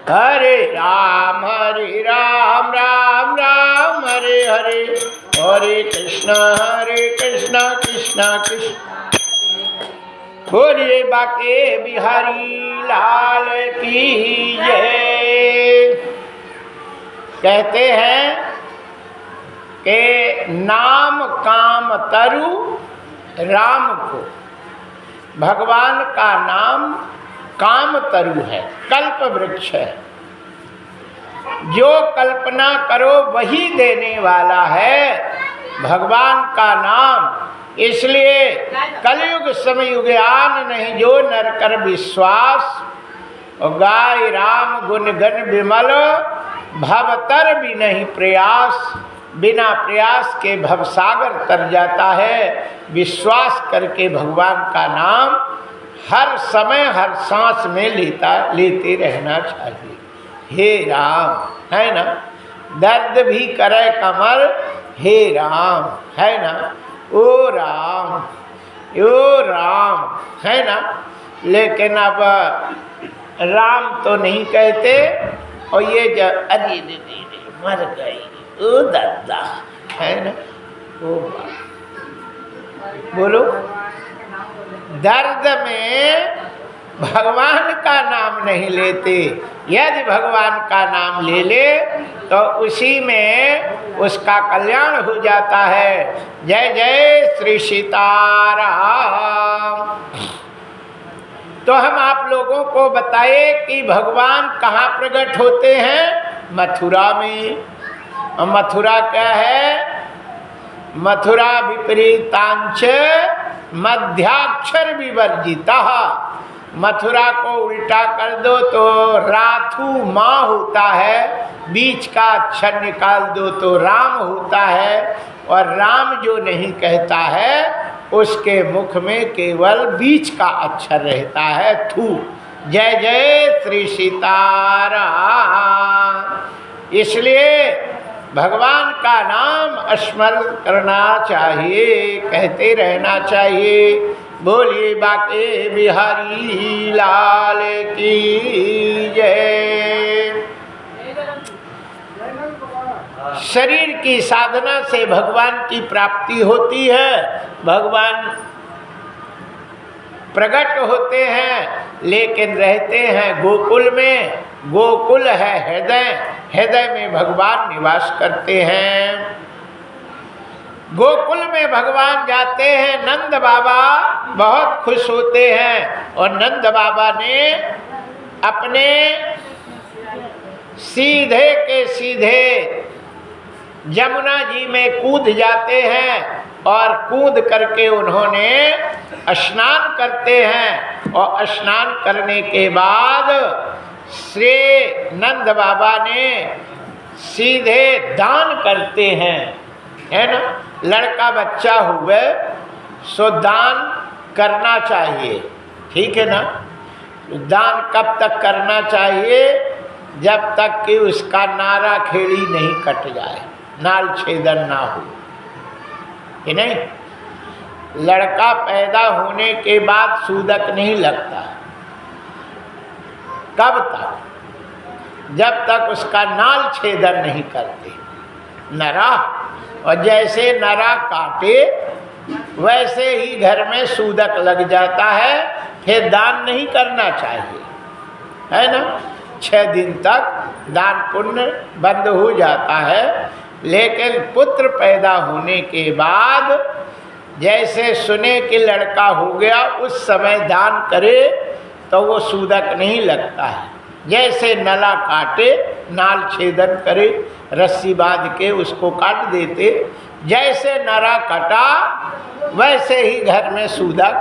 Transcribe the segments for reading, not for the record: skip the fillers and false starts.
हरे राम राम राम हरे हरे, हरे कृष्ण कृष्ण कृष्ण। बोलिए बाके बिहारी लाल की जय। कहते हैं कि नाम काम तरु राम को, भगवान का नाम काम तरु है, कल्प वृक्ष है। जो कल्पना करो वही देने वाला है भगवान का नाम। इसलिए कलयुग समयुग्यान नहीं जो नर कर विश्वास, और गाय राम गुण गण विमल, भवतर भी नहीं प्रयास। बिना प्रयास के भवसागर तर जाता है। विश्वास करके भगवान का नाम हर समय हर सांस में लेते रहना चाहिए। हे राम, है ना। दर्द भी करे कमर, हे राम, है ना। ओ राम, है ना। लेकिन अब राम तो नहीं कहते, और ये जब अरे मर गई ओ दादा, है ना। ओ बोलो, दर्द में भगवान का नाम नहीं लेते। यदि भगवान का नाम ले ले तो उसी में उसका कल्याण हो जाता है। जय जय श्री सीताराम। तो हम आप लोगों को बताए कि भगवान कहाँ प्रकट होते हैं? मथुरा में। और मथुरा क्या है? मथुरा विपरीतांच मध्याक्षर विवर्जिता। मथुरा को उल्टा कर दो तो राथु माँ होता है, बीच का अक्षर निकाल दो तो राम होता है। और राम जो नहीं कहता है उसके मुख में केवल बीच का अक्षर रहता है, थू। जय जय श्री सीताराम। इसलिए भगवान का नाम स्मरण करना चाहिए, कहते रहना चाहिए। बोलिए बाके बिहारी लाल की जय। शरीर की साधना से भगवान की प्राप्ति होती है, भगवान प्रकट होते हैं, लेकिन रहते हैं गोकुल में। गोकुल है हृदय, हृदय में भगवान निवास करते हैं। गोकुल में भगवान जाते हैं, नंद बाबा बहुत खुश होते हैं। और नंद बाबा ने अपने सीधे के सीधे यमुना जी में कूद जाते हैं, और कूद करके उन्होंने स्नान करते हैं। और स्नान करने के बाद श्री नंद बाबा ने सीधे दान करते हैं, है ना। लड़का बच्चा हुए सो दान करना चाहिए, ठीक है ना। दान कब तक करना चाहिए? जब तक कि उसका नारा खेड़ी नहीं कट जाए, नाल छेदन ना हो, कि नहीं। लड़का पैदा होने के बाद सूदक नहीं लगता। कब तक? जब तक उसका नाल छेदन नहीं करते नरा। और जैसे नरा काटे वैसे ही घर में सूदक लग जाता है, फिर दान नहीं करना चाहिए, है ना। 6 दिन तक दान पुण्य बंद हो जाता है। लेकिन पुत्र पैदा होने के बाद जैसे सुने कि लड़का हो गया, उस समय दान करे तो वो सूदक नहीं लगता है। जैसे नला काटे, नाल छेदन करे, रस्सी बांध के उसको काट देते, जैसे नरा कटा वैसे ही घर में सूदक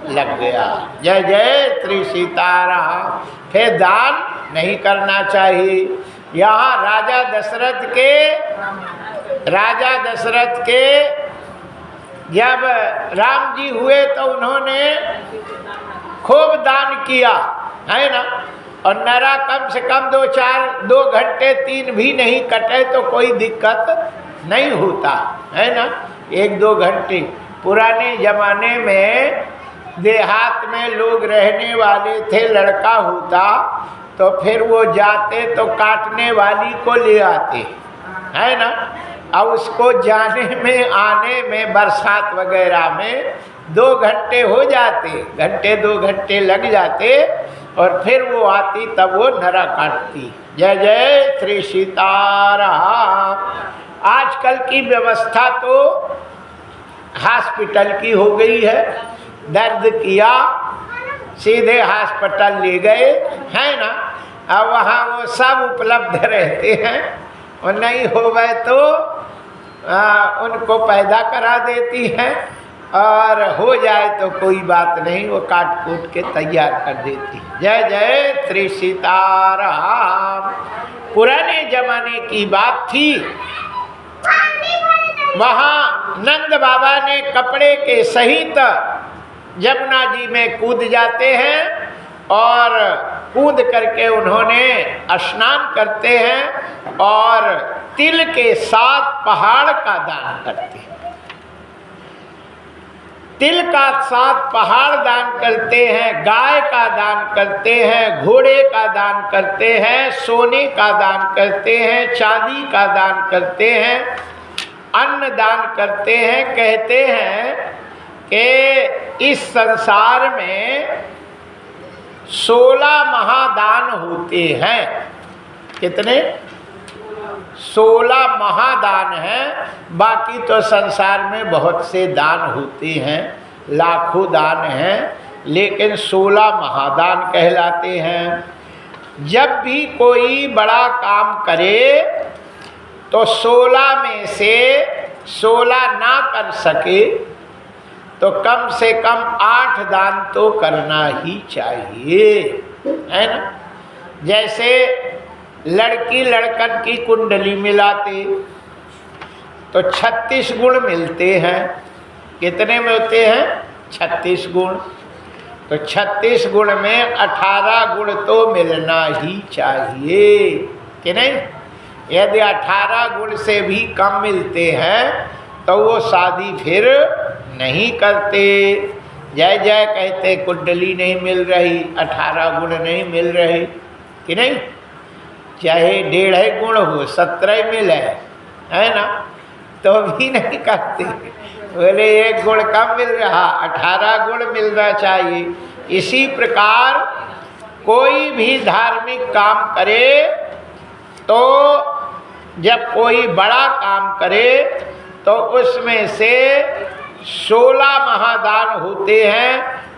लग गया। जय जय श्री सीताराम। फिर दान नहीं करना चाहिए। यहाँ राजा दशरथ के जब राम जी हुए तो उन्होंने खूब दान किया, है ना। और नरा कम से कम 2 घंटे 3 भी नहीं कटे तो कोई दिक्कत नहीं होता, है ना। 1-2 घंटे। पुराने जमाने में देहात में लोग रहने वाले थे, लड़का होता तो फिर वो जाते तो काटने वाली को ले आते, है ना। अब उसको जाने में आने में बरसात वगैरह में 2 घंटे हो जाते, घंटे 2 घंटे लग जाते, और फिर वो आती तब वो नरा काटती। जय जय श्री सीताराम। आजकल की व्यवस्था तो हॉस्पिटल की हो गई है, दर्द किया सीधे हॉस्पिटल ले गए, है ना। अब वहाँ वो सब उपलब्ध रहते हैं, और नहीं हो गए तो उनको पैदा करा देती हैं, और हो जाए तो कोई बात नहीं, वो काट कूट के तैयार कर देती। जय जय श्री सीताराम। पुराने जमाने की बात थी, वहाँ नंद बाबा ने कपड़े के सहित यमुना जी में कूद जाते हैं, और कूद करके उन्होंने स्नान करते हैं, और तिल के साथ पहाड़ का दान करते हैं। तिल का साथ पहाड़ दान करते हैं, गाय का दान करते हैं, घोड़े का दान करते हैं, सोने का दान करते हैं, चांदी का दान करते हैं, अन्न दान करते हैं। कहते हैं कि इस संसार में 16 महादान होते हैं। कितने? 16 महादान हैं। बाकी तो संसार में बहुत से दान होते हैं, लाखों दान हैं, लेकिन 16 महादान कहलाते हैं। जब भी कोई बड़ा काम करे तो 16 में से 16 ना कर सके तो कम से कम 8 दान तो करना ही चाहिए, है ना। जैसे लड़की लड़कन की कुंडली मिलाते तो 36 गुण मिलते हैं। कितने मिलते हैं? 36 गुण। तो 36 गुण में 18 गुण तो मिलना ही चाहिए, कि नहीं। यदि 18 गुण से भी कम मिलते हैं तो वो शादी फिर नहीं करते। जय जय कहते कुंडली नहीं मिल रही, 18 गुण नहीं मिल रहे, कि नहीं। चाहे 1.5 गुण हो, 17 मिले, है ना, तो भी नहीं करते। बोले 1 गुण कम मिल रहा, 18 गुण मिलना चाहिए। इसी प्रकार कोई भी धार्मिक काम करे तो जब कोई बड़ा काम करे तो उसमें से 16 महादान होते हैं।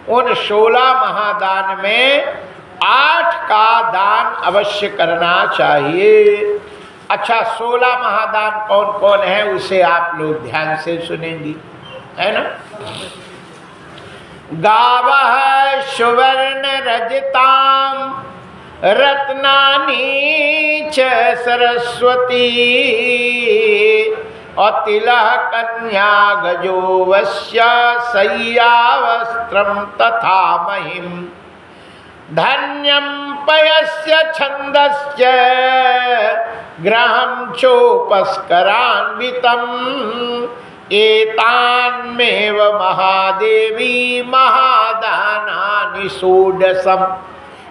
उन 16 महादान में 8 का दान अवश्य करना चाहिए। अच्छा, 16 महादान कौन कौन है उसे आप लोग ध्यान से सुनेंगी, है ना। गावः सुवर्ण रजताम रत्नानि च सरस्वती अतिलः कन्या गजोवस्य शय्यावस्त्रं तथा महिम धन्यं पयस्य छन्दस्य ग्रहं चोपस्करान्वितम् एतान्मेव महादेवी महादानानि षोडशम्।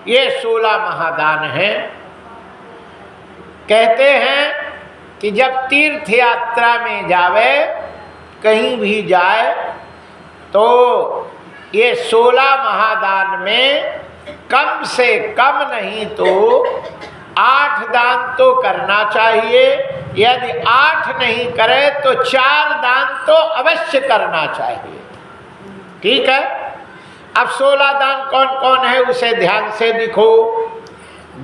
ये 16 महादान हैं। कहते हैं कि जब तीर्थ यात्रा में जावे, कहीं भी जाए, तो ये 16 महादान में कम से कम नहीं तो 8 दान तो करना चाहिए। यदि 8 नहीं करे तो 4 दान तो अवश्य करना चाहिए। ठीक है। अब 16 दान कौन कौन है उसे ध्यान से देखो।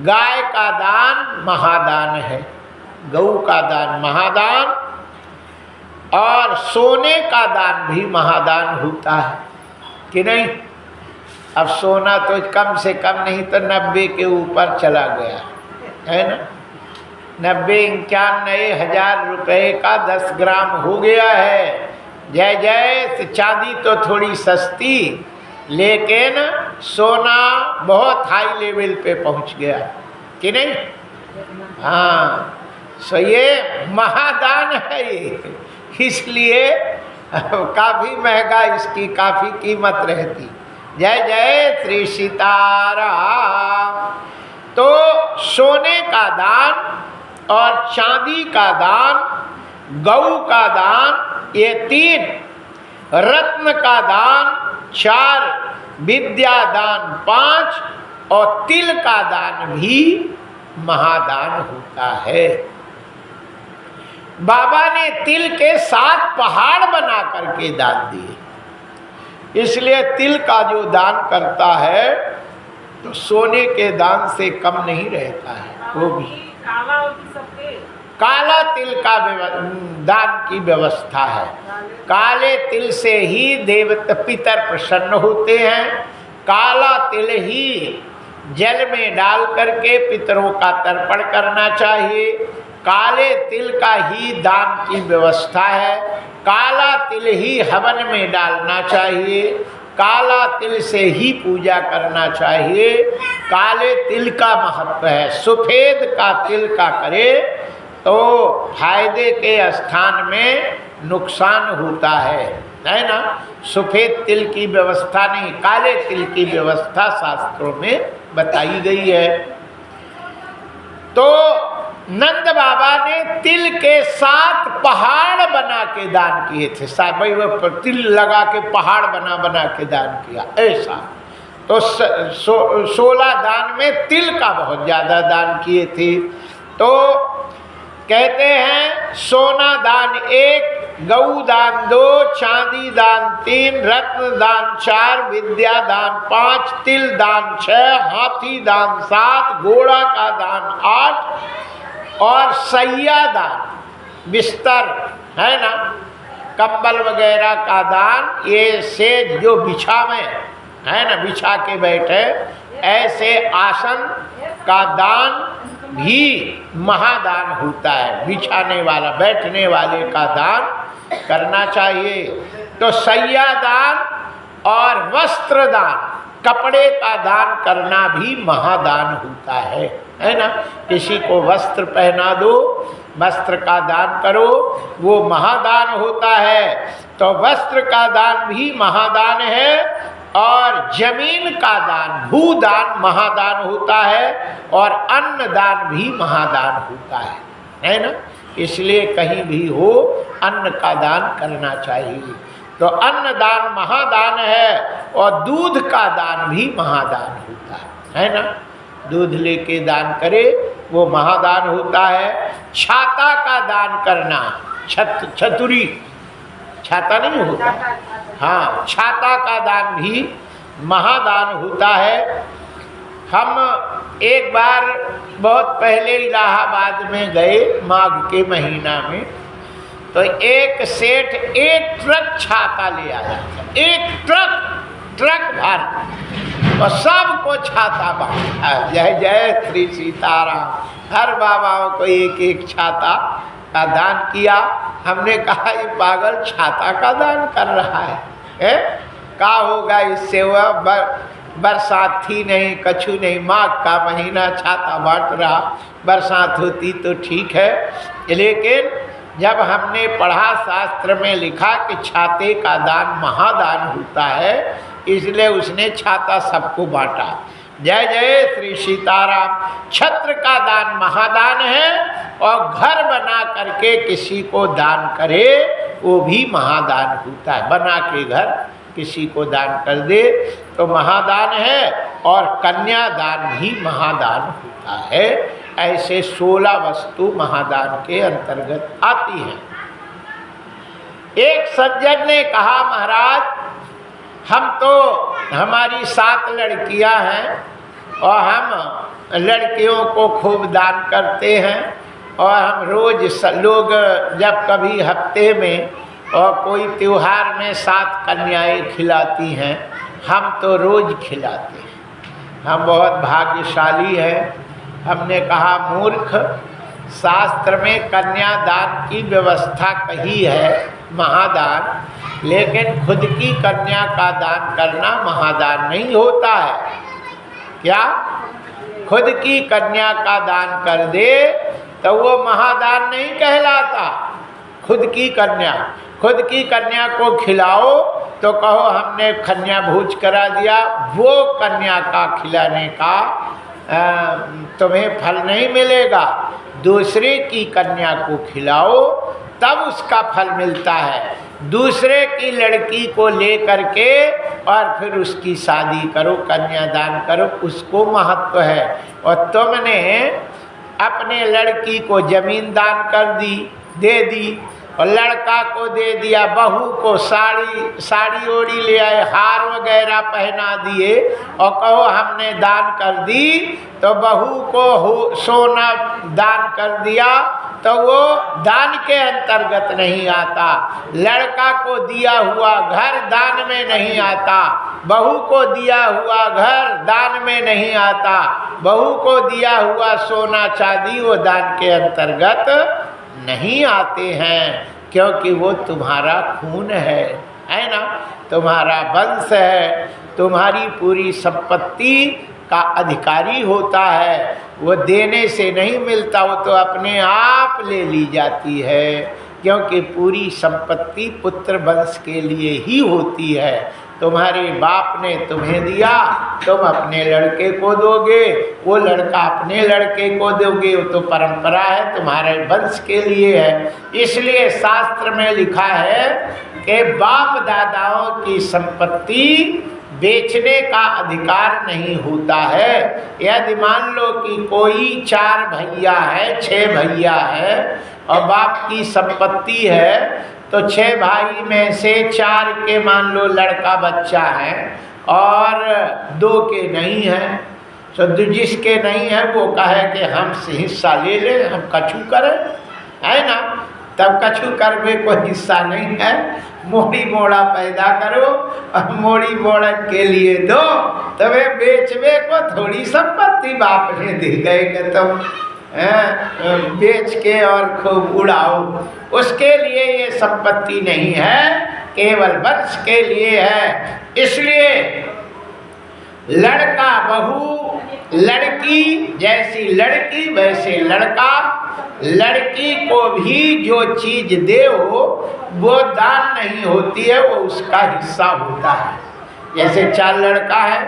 गाय का दान महादान है, गऊ का दान महादान, और सोने का दान भी महादान होता है, कि नहीं। अब सोना तो कम से कम नहीं तो 90 के ऊपर चला गया, है ना। 90-91 हज़ार रुपये का 10 ग्राम हो गया है। जय जय। चांदी तो थोड़ी सस्ती, लेकिन सोना बहुत हाई लेवल पे पहुंच गया, कि नहीं। हाँ, सो ये महादान है ये, इसलिए काफ़ी महंगा इसकी काफ़ी कीमत रहती। जय जय श्री सीताराम। तो सोने का दान और चांदी का दान, गऊ का दान ये 3, रत्न का दान 4, विद्या दान 5 और तिल का दान भी महादान होता है। बाबा ने तिल के 7 पहाड़ बना करके दान दिए। इसलिए तिल का जो दान करता है तो सोने के दान से कम नहीं रहता है। वो भी काला तिल का दान की व्यवस्था है। काले तिल से ही देवता पितर प्रसन्न होते हैं। काला तिल ही जल में डाल करके पितरों का तर्पण करना चाहिए। काले तिल का ही दान की व्यवस्था है। काला तिल ही हवन में डालना चाहिए। काला तिल से ही पूजा करना चाहिए। काले तिल का महत्व है। सफेद का तिल का करे तो फायदे के स्थान में नुकसान होता है ना। सफेद तिल की व्यवस्था नहीं, काले तिल की व्यवस्था शास्त्रों में बताई गई है। तो नंद बाबा ने तिल के 7 पहाड़ बना के दान किए थे। भाई वो तिल लगा के पहाड़ बना बना के दान किया ऐसा। तो 16 दान में तिल का बहुत ज़्यादा दान किए थे। तो कहते हैं सोना दान 1, गऊ दान 2, चांदी दान 3, रत्न दान 4, विद्या दान 5, तिल दान 6, हाथी दान 7, घोड़ा का दान 8 और सैया दान, बिस्तर है ना, कंबल वगैरह का दान, ये सेज जो बिछा में है ना, बिछा के बैठे ऐसे आसन का दान भी महादान होता है। बिछाने वाला, बैठने वाले का दान करना चाहिए। तो सैया दान और वस्त्र दान, कपड़े का दान करना भी महादान होता है ना। किसी को वस्त्र पहना दो, वस्त्र का दान करो, वो महादान होता है। तो वस्त्र का दान भी महादान है। और जमीन का दान, भूदान महादान होता है। और अन्न दान भी महादान होता है ना। इसलिए कहीं भी हो अन्न का दान करना चाहिए। तो अन्न दान महादान है। और दूध का दान भी महादान होता है ना। दूध लेके दान करे वो महादान होता है। छाता का दान करना, छतुरी, छाता नहीं होता, हाँ, छाता का दान भी महादान होता है। हम एक बार बहुत पहले इलाहाबाद में गए माघ के महीना में, तो एक सेठ 1 ट्रक छाता ले आया था। 1 ट्रक भर, और सबको छाता बांटा। जय जय श्री सीताराम। हर बाबाओं को 1-1 छाता का दान किया। हमने कहा ये पागल छाता का दान कर रहा है? क्या होगा इससे? वह बरसात थी नहीं, कछु नहीं, माघ का महीना छाता बांट रहा। बरसात होती तो ठीक है, लेकिन जब हमने पढ़ा शास्त्र में लिखा कि छाते का दान महादान होता है, इसलिए उसने छाता सबको बांटा। जय जय श्री सीताराम। छत्र का दान महादान है। और घर बना करके किसी को दान करे वो भी महादान होता है। बना के घर किसी को दान कर दे तो महादान है। और कन्यादान भी महादान होता है। ऐसे 16 वस्तु महादान के अंतर्गत आती हैं। एक सज्जन ने कहा, महाराज हम तो, हमारी 7 लड़कियां हैं और हम लड़कियों को खूब दान करते हैं। और हम रोज लोग जब कभी हफ्ते में और कोई त्योहार में 7 कन्याएं खिलाती हैं, हम तो रोज खिलाते हैं। हम बहुत भाग्यशाली हैं। हमने कहा, मूर्ख, शास्त्र में कन्यादान की व्यवस्था कही है महादान, लेकिन खुद की कन्या का दान करना महादान नहीं होता है। क्या? खुद की कन्या का दान कर दे तो वो महादान नहीं कहलाता। खुद की कन्या को खिलाओ तो कहो हमने कन्या भोज करा दिया, वो कन्या का खिलाने का तुम्हें फल नहीं मिलेगा, दूसरे की कन्या को खिलाओ तब उसका फल मिलता है। दूसरे की लड़की को ले करके और फिर उसकी शादी करो, कन्यादान करो, उसको महत्व है। और तुमने अपने लड़की को जमीन दान कर दी, दे दी, और लड़का को दे दिया, बहू को साड़ी ओढ़ी ले आए, हार वगैरह पहना दिए और कहो हमने दान कर दी, तो बहू को सोना दान कर दिया तो वो दान के अंतर्गत नहीं आता। लड़का को दिया हुआ घर दान में नहीं आता, बहू को दिया हुआ घर दान में नहीं आता, बहू को दिया हुआ सोना चांदी वो दान के अंतर्गत नहीं आते हैं, क्योंकि वो तुम्हारा खून है ना, तुम्हारा वंश है, तुम्हारी पूरी संपत्ति का अधिकारी होता है। वो देने से नहीं मिलता, वो तो अपने आप ले ली जाती है, क्योंकि पूरी संपत्ति पुत्र वंश के लिए ही होती है। तुम्हारे बाप ने तुम्हें दिया, तुम अपने लड़के को दोगे, वो लड़का अपने लड़के को दोगे, वो तो परंपरा है, तुम्हारे वंश के लिए है। इसलिए शास्त्र में लिखा है कि बाप दादाओं की संपत्ति बेचने का अधिकार नहीं होता है। यदि मान लो कि कोई 4 भैया है, 6 भैया है और बाप की संपत्ति है, तो 6 भाई में से 4 के मान लो लड़का बच्चा है और 2 के नहीं है, तो जिसके नहीं है वो कहे कि हम हिस्सा ले लें, हम कछु करें, है ना, तब कछु करवे को हिस्सा नहीं है। मोड़ी मोड़ा पैदा करो और मोड़ी मोड़न के लिए दो, तबे बेचवे को थोड़ी संपत्ति बाप ने दे गए कि तुम बेच के और खूब उड़ाओ। उसके लिए ये संपत्ति नहीं है, केवल वंश के लिए है। इसलिए लड़का बहू, लड़की जैसी लड़की वैसे लड़का, लड़की को भी जो चीज दे हो वो दान नहीं होती है, वो उसका हिस्सा होता है। जैसे 4 लड़का है,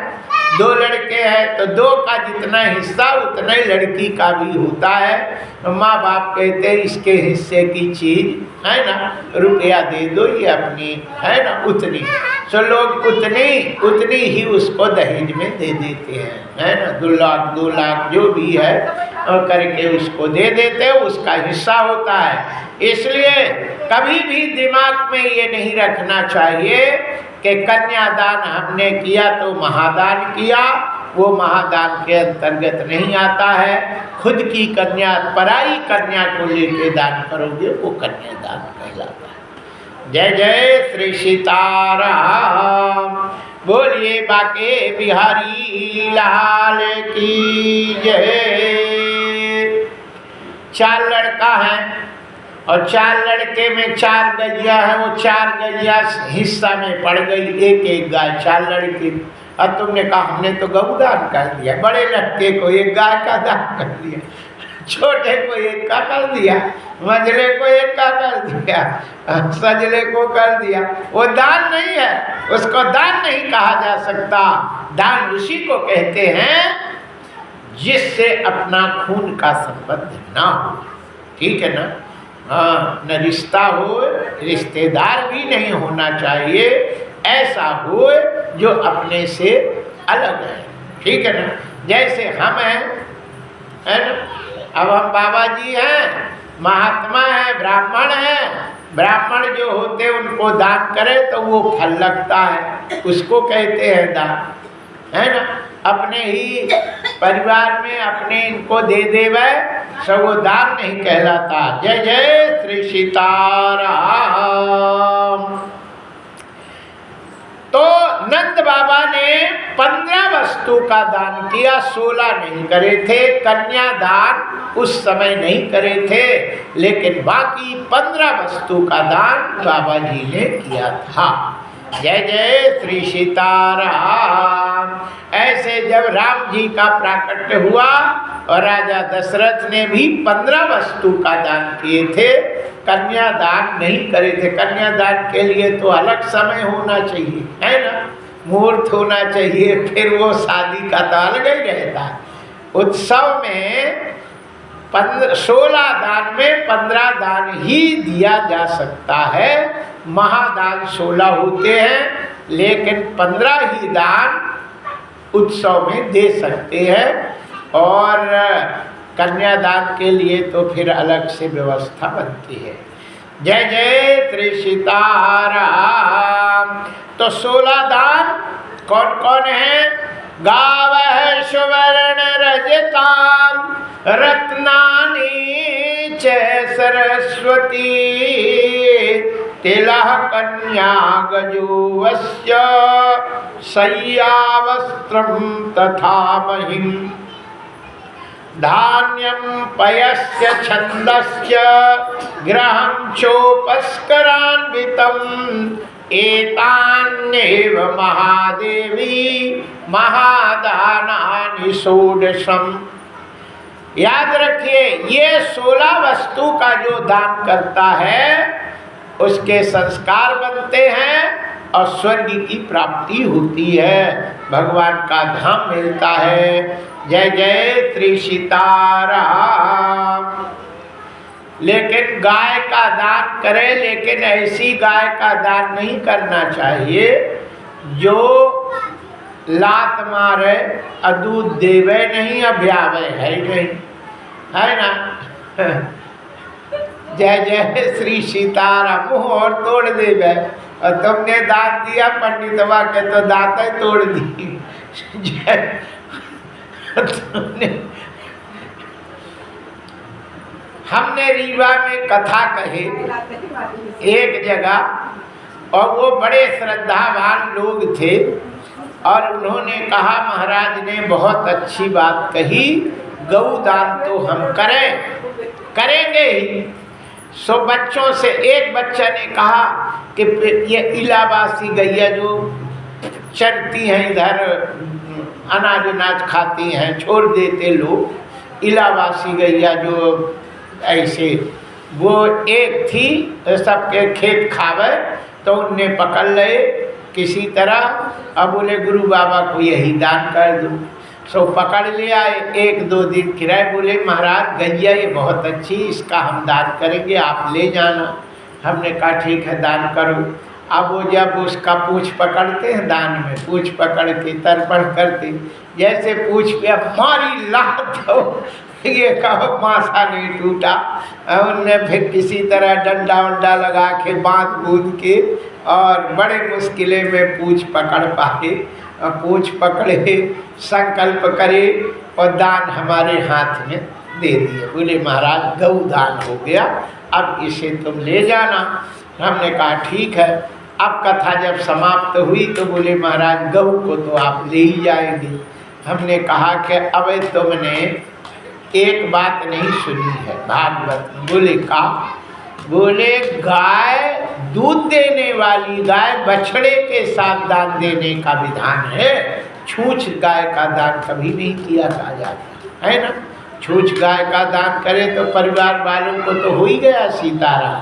2 लड़के हैं, तो 2 का जितना हिस्सा उतना ही लड़की का भी होता है। तो माँ बाप कहते हैं इसके हिस्से की चीज है ना, रुपया दे दो, ये अपनी है ना, उतनी, तो लोग उतनी ही उसको दहेज में दे देते हैं, है ना, 2 लाख जो भी है और करके उसको दे देते हैं, उसका हिस्सा होता है। इसलिए कभी भी दिमाग में ये नहीं रखना चाहिए कि कन्यादान हमने किया तो महादान किया, वो महादान के अंतर्गत नहीं आता है। खुद की कन्या पराई कन्या को लेके दान करोगे वो कन्यादान कहलाता है। जय जय श्री सीताराम, बोलिए बाके बिहारी लाल की जय। 4 लड़का है और 4 लड़के में 4 गैया है, वो 4 गैया हिस्सा में पड़ गई, एक गाय 4 लड़के। अब तुमने कहा हमने तो गौदान कर दिया, बड़े लड़के को 1 गाय का दान कर दिया, छोटे को 1 का कर दिया, मंझले को 1 का कर दिया, सजले को कर दिया। वो दान नहीं है, उसको दान नहीं कहा जा सकता। दान उसी को कहते हैं जिससे अपना खून का संबंध ना हो, ठीक है ना। हाँ, न रिश्ता हो, रिश्तेदार भी नहीं होना चाहिए, ऐसा हो जो अपने से अलग है, ठीक है ना। जैसे हम हैं, है ना, अब हम बाबा जी हैं, महात्मा हैं, ब्राह्मण हैं, ब्राह्मण जो होते उनको दान करे तो वो फल लगता है, उसको कहते हैं दान, है ना। अपने ही परिवार में अपने इनको दे देवे सब वो दान नहीं कहलाता। जय जय श्री सीताराम। तो नंद बाबा ने 15 वस्तु का दान किया, 16 नहीं करे थे। कन्यादान उस समय नहीं करे थे, लेकिन बाकी 15 वस्तु का दान बाबा जी ने किया था। जय जय श्री सीताराम। ऐसे जब राम जी का प्राकट्य हुआ और राजा दशरथ ने भी 15 वस्तु का दान किए थे, कन्यादान नहीं करे थे। कन्यादान के लिए तो अलग समय होना चाहिए, है ना, मुहूर्त होना चाहिए, फिर वो शादी का तो अलग ही रहता उत्सव में 16 दान में 15 दान ही दिया जा सकता है। महादान 16 होते हैं, लेकिन 15 ही दान उत्सव में दे सकते हैं। और कन्यादान के लिए तो फिर अलग से व्यवस्था बनती है। जय जय श्री सीताराम। तो 16 दान कौन कौन है? गावः सुवर्ण रजताम रत्नानि च सरस्वती तिलः कन्या गजोवस्य शय्यावस्त्रं तथा महिं धान्यं पयस्य छन्दस्य गृहं चोपस्करान्वितम् एतान्येव महादेवी महादानानि षोडशम्। याद रखिए, ये 16 वस्तु का जो दान करता है उसके संस्कार बनते हैं और स्वर्ग की प्राप्ति होती है, भगवान का धाम मिलता है। जय जय श्री सीताराम। लेकिन गाय का दान करें, लेकिन ऐसी गाय का दान नहीं करना चाहिए जो लात मारे और दूध देवे नहीं, अभ्यावे है नहीं, है ना। जय जय श्री सीताराम। मुँह और तोड़ देवे, और तुमने दांत दिया पंडितवा के तो दांत ही तोड़ दी। हमने रीवा में कथा कही एक जगह, और वो बड़े श्रद्धावान लोग थे, और उन्होंने कहा महाराज ने बहुत अच्छी बात कही, गौदान तो हम करेंगे ही। सो बच्चों से एक बच्चा ने कहा कि ये इलाहाबादी गैया जो चरती हैं इधर, अनाज खाती हैं, छोड़ देते लोग, इलाहाबादी गैया जो ऐसे, वो एक थी सबके खेत खावे, तो उनने पकड़ ले किसी तरह। अब बोले गुरु बाबा को यही दान कर दो। सो पकड़ लिया, 1-2 दिन किराए, बोले महाराज गैया ये बहुत अच्छी, इसका हम दान करेंगे, आप ले जाना। हमने कहा ठीक है दान करो। अब वो जब उसका पूँछ पकड़ते हैं दान में, पूँछ पकड़ के तर्पण करते, जैसे पूँछ पे मारी लात हो, ये कहो मासा नहीं टूटा। उनने फिर किसी तरह डंडा वंडा लगा के बांध बूंद के, और बड़े मुश्किलें में पूँछ पकड़ पाए, और पूँछ पकड़े, संकल्प करे, और दान हमारे हाथ में दे दिए। बोले महाराज गौ दान हो गया, अब इसे तुम ले जाना। हमने कहा ठीक है। अब कथा जब समाप्त हुई तो बोले महाराज गौ को तो आप ले ही जाएंगे। हमने कहा कि अब तुमने एक बात नहीं सुनी है भागवत में। बोले का? बोले गाय, दूध देने वाली गाय बछड़े के साथ दान देने का विधान है, छूछ गाय का दान कभी नहीं किया जाता है ना। छूछ गाय का दान करे तो परिवार वालों को तो हो ही गया सीताराम।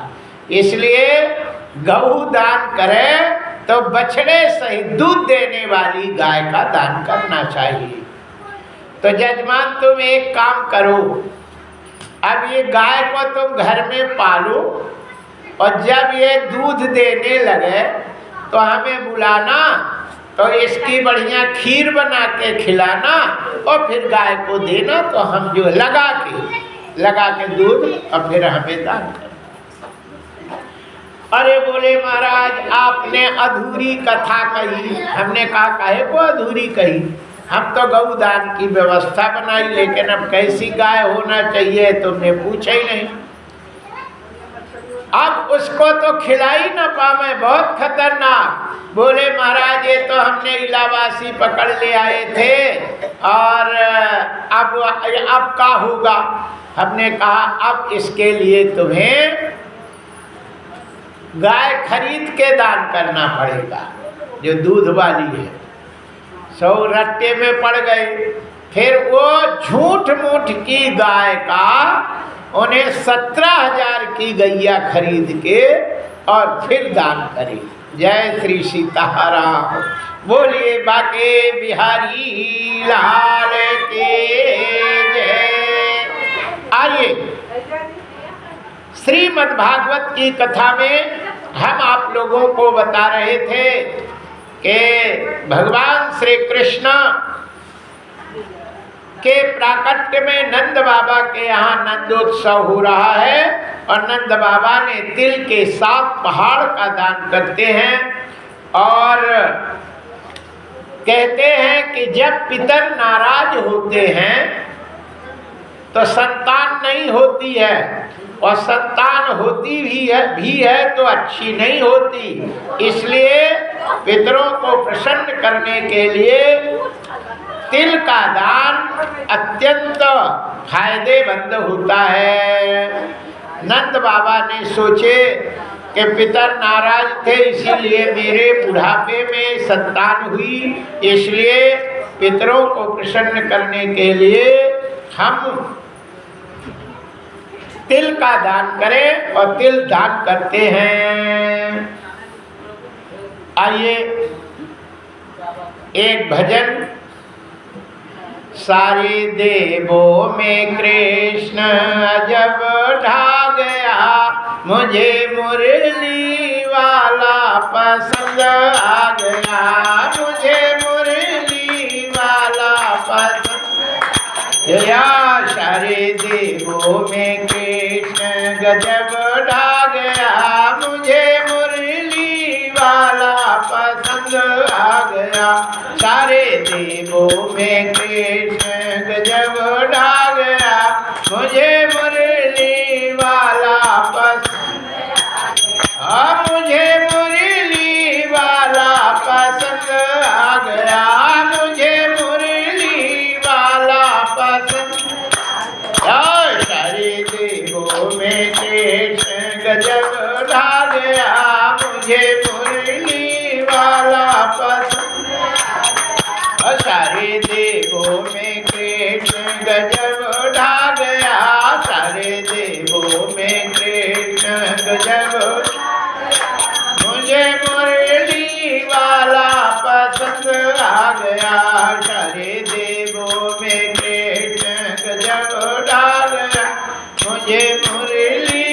इसलिए गऊ दान करे तो बछड़े सहित दूध देने वाली गाय का दान करना चाहिए। तो जजमान तुम एक काम करो, अब ये गाय को तुम घर में पालो, और जब ये दूध देने लगे तो हमें बुलाना, तो इसकी बढ़िया खीर बना के खिलाना, और फिर गाय को देना, तो हम जो लगा के दूध और फिर हमें दान कर। अरे बोले महाराज आपने अधूरी कथा कही। हमने कहा काहे को अधूरी कही, हम तो गौदान की व्यवस्था बनाई, लेकिन अब कैसी गाय होना चाहिए तुमने पूछा ही नहीं। अब उसको तो खिला ही ना पावे, बहुत खतरनाक। बोले महाराज ये तो हमने इलाहाबादी पकड़ ले आए थे, और अब क्या होगा। हमने कहा अब इसके लिए तुम्हें गाय खरीद के दान करना पड़ेगा, जो दूध वाली है। 100 रट्टे में पड़ गए। फिर वो झूठ मूठ की गाय का उन्हें 17,000 की गैया खरीद के और फिर दान करी। जय श्री सीताराम। बोलिए बाके बिहारी लाल के। श्रीमद्भागवत की कथा में हम आप लोगों को बता रहे थे कि भगवान श्री कृष्ण के प्राकट्य में नंद बाबा के यहाँ नंदोत्सव हो रहा है और नंद बाबा ने तिल के 7 पहाड़ का दान करते हैं और कहते हैं कि जब पितर नाराज होते हैं तो संतान नहीं होती है और संतान होती भी है तो अच्छी नहीं होती। इसलिए पितरों को प्रसन्न करने के लिए तिल का दान अत्यंत फायदेमंद होता है। नंद बाबा ने सोचे कि पितर नाराज थे, इसीलिए मेरे बुढ़ापे में संतान हुई, इसलिए पितरों को प्रसन्न करने के लिए हम तिल का दान करें और तिल दान करते हैं। आइए एक भजन। सारे देवों में कृष्ण जब ढा गया, मुझे मुरली वाला पसंद आ गया, मुझे मुरली वाला पसंद गया। सारे देवों में कृष्ण गजब ढा गया, मुझे मुरली वाला पसंद आ गया। सारे देवों में कृष्ण गजब ढा गया, मुझे मुरली वाला पसंद आ, मुझे मुरली वाला पसंद आ गया, मुझे मुरली वाला पसंद। सारे देवों में कृष्ण गजब ढा गया, मुझे मुरली वाला पसंद। सारे देवों में कृष्ण गजब ढा गया, सारे देवों में कृष्ण गजब, मुझे मुरली वाला पसंद आ गया। सारे देवों में कृष्ण गजब ढा गया, मुझे मुरली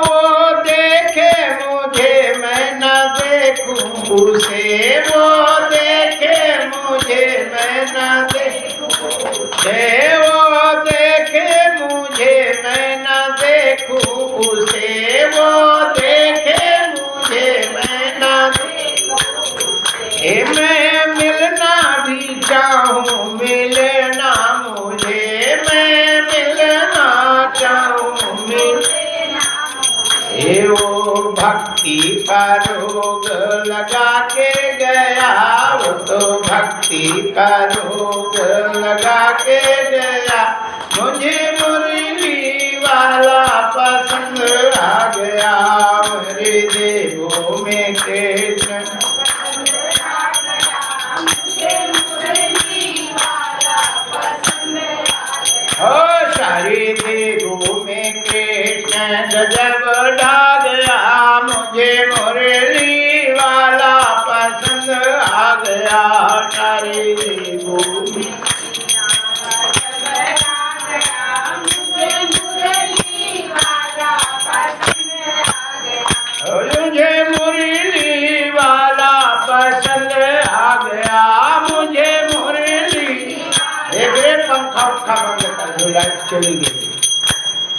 वो देखे मुझे मैं न देखूं उसे, वो देखे मुझे मैं न देखूं, वो देखे मुझे मैं न देखूं उसे, वो देखे मुझे मैं न देखूं। मैं मिलना भी चाहूं मिलना मुझे, मैं मिलना चाहूं मिलना। वो भक्ति का रोग लगा के गया, वो तो भक्ति का रोग लगा के गया, मुझे मुरली वाला पसंद आ गया। मेरे देवों में कृष्ण सारे देवों में कृष्ण गजब ढा गया, मुझे मुरली वाला पसंद आ गया। सारे देवों में मुझे मुरली वाला पसंद आ गया, मुझे मुरली। एक पंखा बंद कर दो, लाइट चली गई।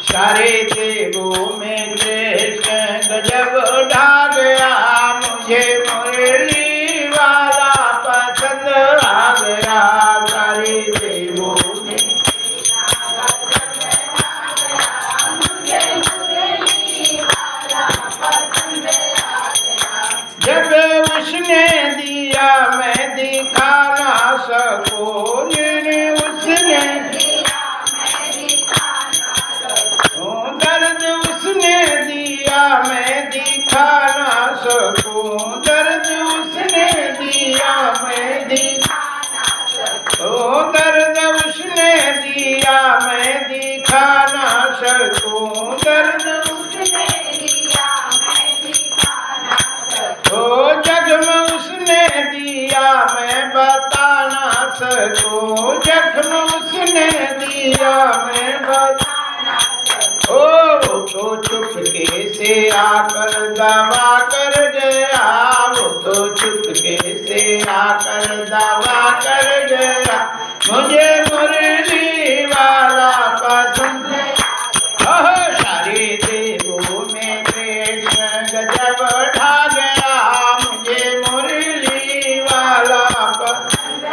सारे देवों में कृष्ण गजब ढा गया, मुझे मुरली वाला पसंद आ गया। सारे देवों में जब उसने दिया मैं दिखा ना सकूं, उसने दर्द उसने दिया मैं दिखा ना सकूं, दर्द उसने दिया मैं दिखा ना सकूं, दर्द उसने दिया मैं दिखा ना सकूं, दर्द उसने दिया मैं दिखा ना सकूं। जख्म उसने दिया मैं बता ना सकूं, जख्म उसने किसने दिया मैं बताना सकूं। ओ तो चुपके से आकर दवा कर गया, वो तो चुपके से आकर दवा कर गया, मुझे मुरली वाला पसंद सारे देवों में कृष्ण गजब ढा गया, मुझे मुरली वाला पसंद आ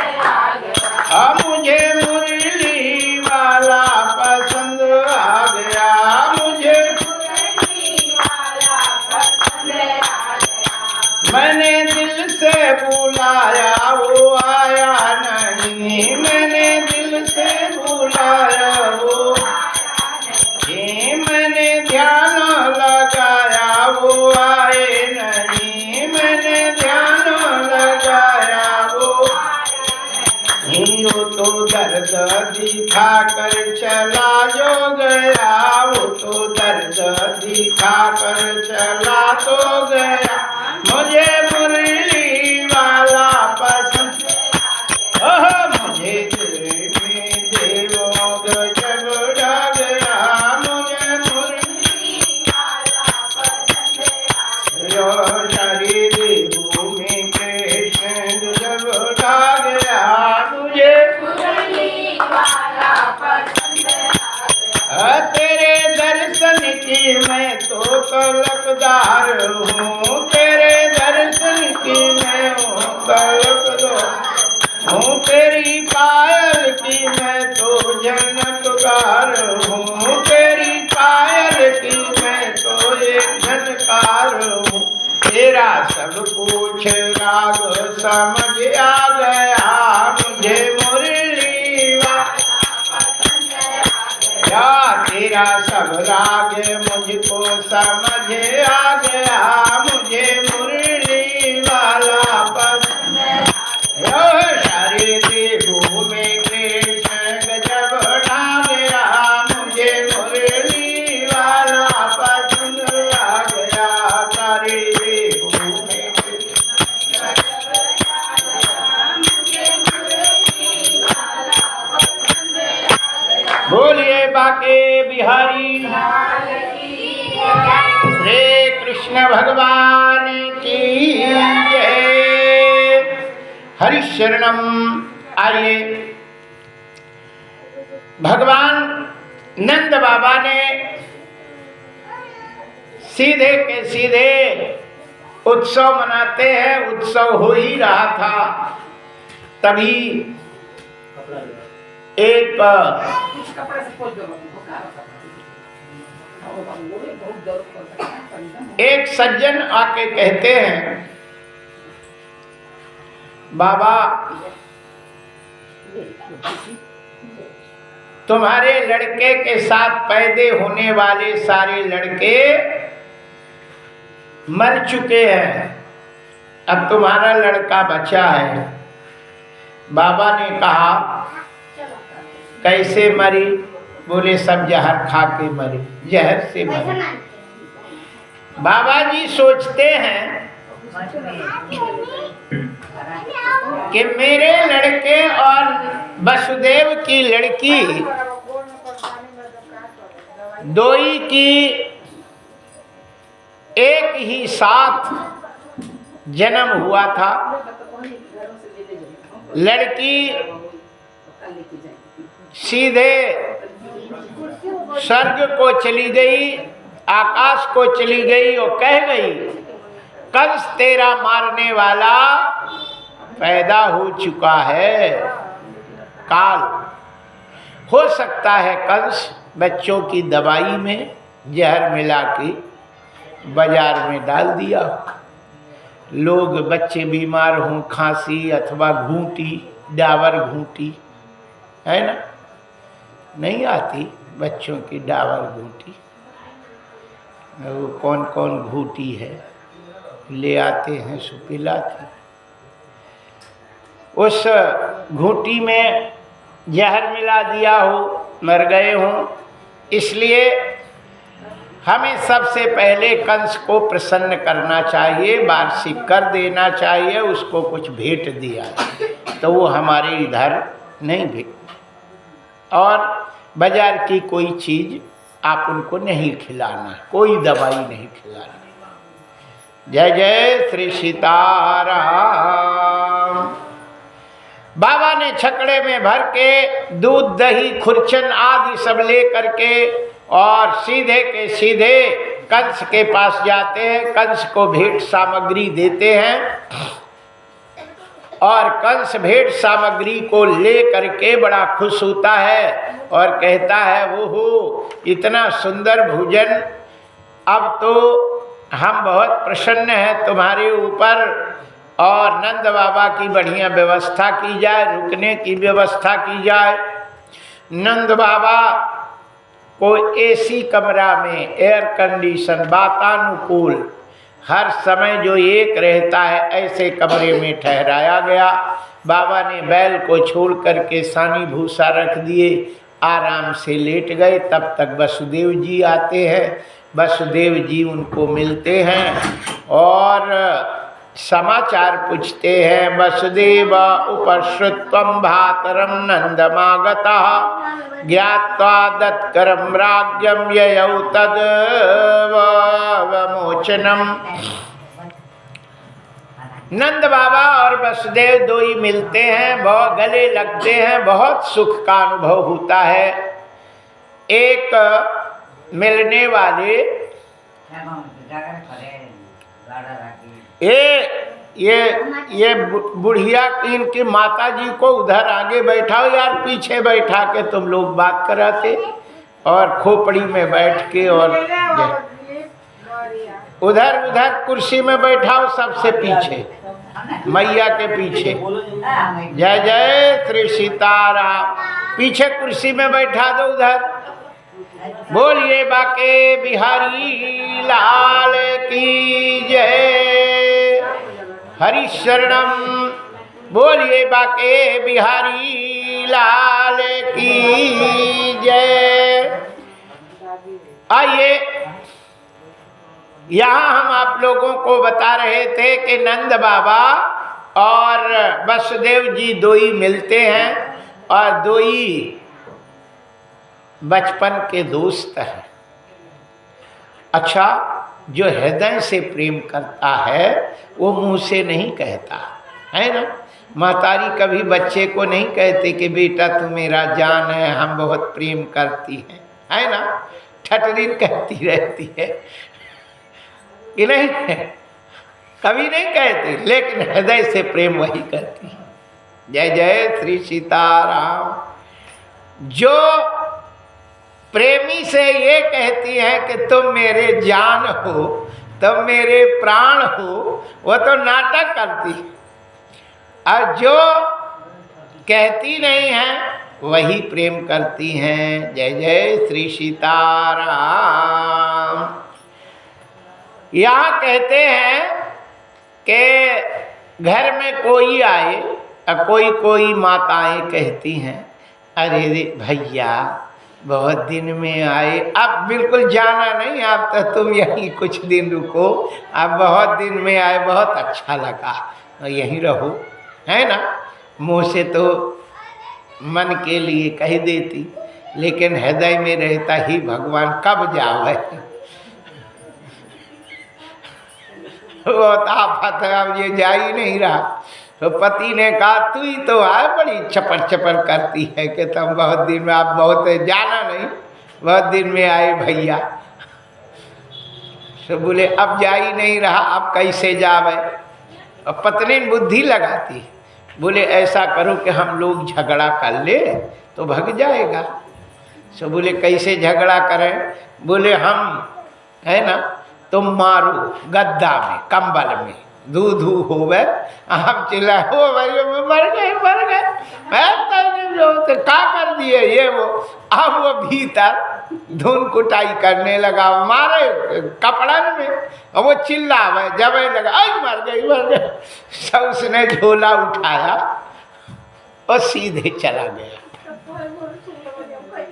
गया, मुझे मुरली वाला पसंद आ गया, मुझे मुरली वाला पसंद आ गया। मैंने दिल से बुलाया वो आया नहीं, मैंने दिल से बुलाया वो, मैंने ध्यान लगाया वो आए नहीं, मैंने ध्यान लगाया वो वो तो दर्द दिखा कर चला जो गया, वो तो दर्द दिखा कर चला तो गया, मुझे मुरली वाला पसंद मुझे दिल में देवों गजब ढा गया, मुझे मुरली वाला पसंद सारी देवों में कृष्ण गजब ढा गया, मुझे मुरली वाला पसंद तेरे दर्शन की मैं तो कलकदार हूँ, तेरे दर्शन की मैं हूँ कलकदार हूँ, तेरी पायल की मैं तो झनकार हूँ, तेरी पायल की मैं तो एक झनकार हूँ, तेरा सब कुछ राग समझ आ गया, मुझे मुरली वाला पसंद आ गया, तेरा सब राग मुझको समझ आ गया, मुझे मुरली वाला पसंद आ गया। सारे देवों में कृष्ण गजब ढा गया, मुझे मुरली वाला पसंद आ गया, सारे देवों में कृष्ण गजब ढा गया, मुझे मुरली वाला पसंद आ गया। बोलिए बाके बिहारी श्री कृष्ण भगवान की जय। हरिशरणम। आइए, भगवान नंद बाबा ने सीधे के सीधे उत्सव मनाते हैं, उत्सव हो ही रहा था, तभी एक सज्जन आके कहते हैं, बाबा तुम्हारे लड़के के साथ पैदे होने वाले सारे लड़के मर चुके हैं, अब तुम्हारा लड़का बचा है। बाबा ने कहा कैसे मरी? बोले सब जहर खा के मरी, जहर से मरी। बाबा जी सोचते हैं कि मेरे लड़के और वसुदेव की लड़की दोई की एक ही साथ जन्म हुआ था। लड़की सीधे स्वर्ग को चली गई, आकाश को चली गई और कह गई कंस तेरा मारने वाला पैदा हो चुका है। काल हो सकता है कंस बच्चों की दवाई में जहर मिला के बाजार में डाल दिया। लोग बच्चे बीमार हों, खांसी अथवा घूंटी, डावर घूंटी है ना, नहीं आती बच्चों की डावर घूंटी, वो कौन कौन घूंटी है ले आते हैं सो पिलाते। उस घूंटी में जहर मिला दिया हो, मर गए हों, इसलिए हमें सबसे पहले कंस को प्रसन्न करना चाहिए, वार्षिक कर देना चाहिए, उसको कुछ भेंट दिया तो वो हमारे इधर नहीं भेंट। और बाजार की कोई चीज़ आप उनको नहीं खिलाना, कोई दवाई नहीं खिलाना। जय जय श्री सीताराम। बाबा ने छकड़े में भर के दूध दही खुरचन आदि सब ले करके और सीधे के सीधे कंस के पास जाते हैं। कंस को भेंट सामग्री देते हैं और कंस भेंट सामग्री को ले करके बड़ा खुश होता है और कहता है, वो हो इतना सुंदर भोजन, अब तो हम बहुत प्रसन्न हैं तुम्हारे ऊपर, और नंद बाबा की बढ़िया व्यवस्था की जाए, रुकने की व्यवस्था की जाए। नंद बाबा को एसी कमरा में एयर कंडीशन वातानुकूल हर समय जो एक रहता है ऐसे कमरे में ठहराया गया। बाबा ने बैल को छोड़ करके सानी भूसा रख दिए, आराम से लेट गए। तब तक वसुदेव जी आते हैं। वसुदेव जी उनको मिलते हैं और समाचार पूछते हैं। वसुदेव उपश्रुत्वं भातरम नंदमागतः ज्ञात्वा दत्करं राज्ञं ययौ तद्वमोचनम्। नंद बाबा और वसुदेव दो ही मिलते हैं, बहुत गले लगते हैं, बहुत सुख का अनुभव होता है। एक मिलने वाले ये बुढ़िया की इनकी माता जी को उधर आगे बैठाओ यार, पीछे बैठा के तुम लोग बात कराते, और खोपड़ी में बैठ के और उधर उधर कुर्सी में बैठाओ सबसे पीछे, मैया के पीछे। जय जय श्री सीताराम। पीछे कुर्सी में बैठा दो उधर। बोलिए बाके बिहारी लाल की जय। हरि शरणम। बोलिए बाके बिहारी लाल की जय। आइए, यहाँ हम आप लोगों को बता रहे थे कि नंद बाबा और वसुदेव जी दो ही मिलते हैं और दो ही बचपन के दोस्त हैं। अच्छा, जो हृदय से प्रेम करता है वो मुंह से नहीं कहता है ना। महतारी कभी बच्चे को नहीं कहते कि बेटा तू मेरा जान है, हम बहुत प्रेम करती हैं, है ना। ठटरीन कहती रहती है कि नहीं, कभी नहीं कहती, लेकिन हृदय से प्रेम वही करती है। जय जय श्री सीताराम। जो प्रेमी से ये कहती है कि तुम मेरे जान हो, तुम मेरे प्राण हो, वो तो नाटक करती है, और जो कहती नहीं है वही प्रेम करती हैं। जय जय श्री सीताराम। यहाँ कहते हैं कि घर में कोई आए और कोई माताएं कहती हैं, अरे भैया बहुत दिन में आए, अब बिल्कुल जाना नहीं, अब तो तुम यहीं कुछ दिन रुको, अब बहुत दिन में आए, बहुत अच्छा लगा, यहीं रहो, है ना। मुँह से तो मन के लिए कह देती, लेकिन हृदय में रहता ही भगवान कब जावे। बहुत आफत है, अब ये जा ही नहीं रहा। तो पति ने कहा तू ही तो आए, बड़ी चपर चपर करती है कि तुम बहुत दिन में, आप बहुत जाना नहीं, बहुत दिन में आए भैया। तो बोले अब जा ही नहीं रहा, अब कैसे जावे। और पत्नी ने बुद्धि लगाती, बोले ऐसा करो कि हम लोग झगड़ा कर ले तो भग जाएगा। सो बोले कैसे झगड़ा करें। बोले हम, है ना, तुम मारो गद्दा में कंबल में, दूध होवे, हम चिल्लाए हो भाई मर गए तो क्या कर दिए ये वो। अब वो भीतर धुन कुटाई करने लगा, मारे कपड़न में, और वो चिल्लावे जब लगा आज मर गई। सब उसने झोला उठाया और सीधे चला गया।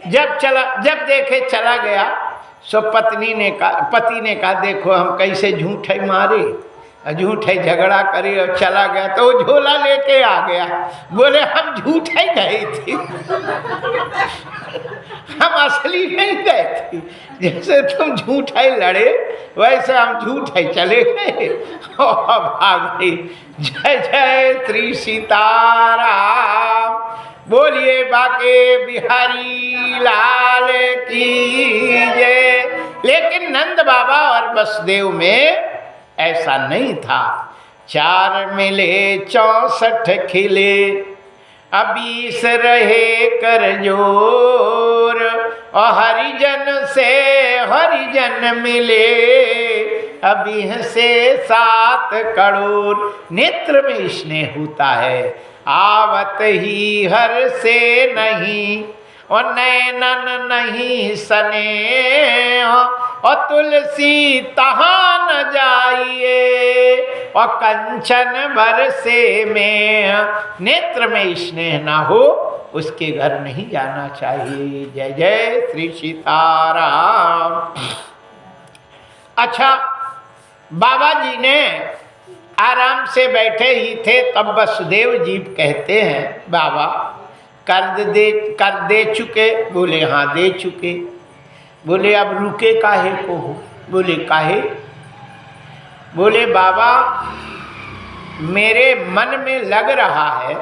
जब देखे चला गया, सो पति ने कहा देखो हम कैसे झूठे मारे, झूठे झगड़ा करे और चला गया। तो वो झोला लेके आ गया, बोले हम झूठे गए थे। असली नहीं गए थे, जैसे तुम झूठ है लड़े वैसे हम झूठ है चले गए और भाग गए। जय जय श्री सीताराम, बोलिए बाके बिहारी लाल की जय। लेकिन नंद बाबा और वसुदेव में ऐसा नहीं था। 4 मिले 64 खिले, 20 रहे कर जोर, और हरिजन से हरिजन मिले, अभी से 7 करोड़। नेत्र में स्नेह होता है, आवत ही हर से नहीं, और नैनन नहीं सने, और तुलसी तहाँ न जाइए, और कंचन बरसे में। नेत्र में स्नेह ना हो उसके घर नहीं जाना चाहिए। जय जय श्री सीताराम। अच्छा, बाबा जी ने आराम से बैठे ही थे, तब वसुदेव जी कहते हैं बाबा कर दे चुके? बोले हाँ दे चुके। बोले अब रुके काहे को हो? बोले काहे? बोले बाबा मेरे मन में लग रहा है,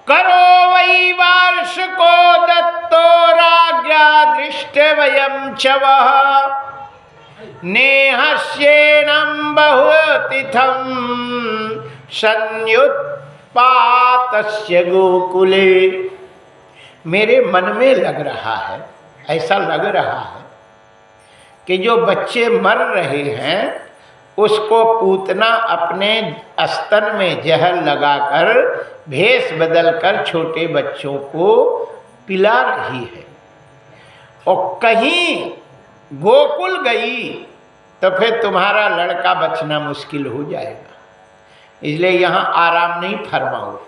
करो वही वार्ष को दत्तो राज्ञा दृष्ट वयम च वः, नेहस्येनं बहुतिथं संयुत्पातस्य गोकुले। मेरे मन में लग रहा है, ऐसा लग रहा है कि जो बच्चे मर रहे हैं उसको पूतना अपने स्तन में जहर लगाकर भेष बदलकर छोटे बच्चों को पिला रही है। और कहीं गोकुल गई तो फिर तुम्हारा लड़का बचना मुश्किल हो जाएगा, इसलिए यहाँ आराम नहीं फरमाओ,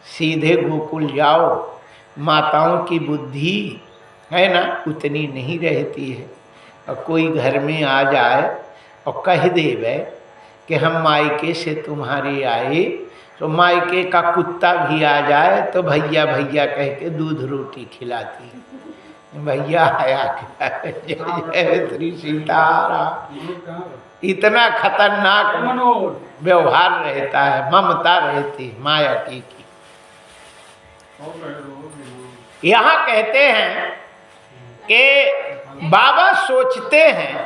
सीधे गोकुल जाओ। माताओं की बुद्धि है ना उतनी नहीं रहती है, और कोई घर में आ जाए और कह देवे कि हम मायके से तुम्हारे आए, तो मायके का कुत्ता भी आ जाए तो भैया भैया कह के दूध रोटी खिलाती, भैया आया जय श्री सीताराम। इतना खतरनाक व्यवहार रहता है, ममता रहती माया की। यहाँ कहते हैं कि बाबा सोचते हैं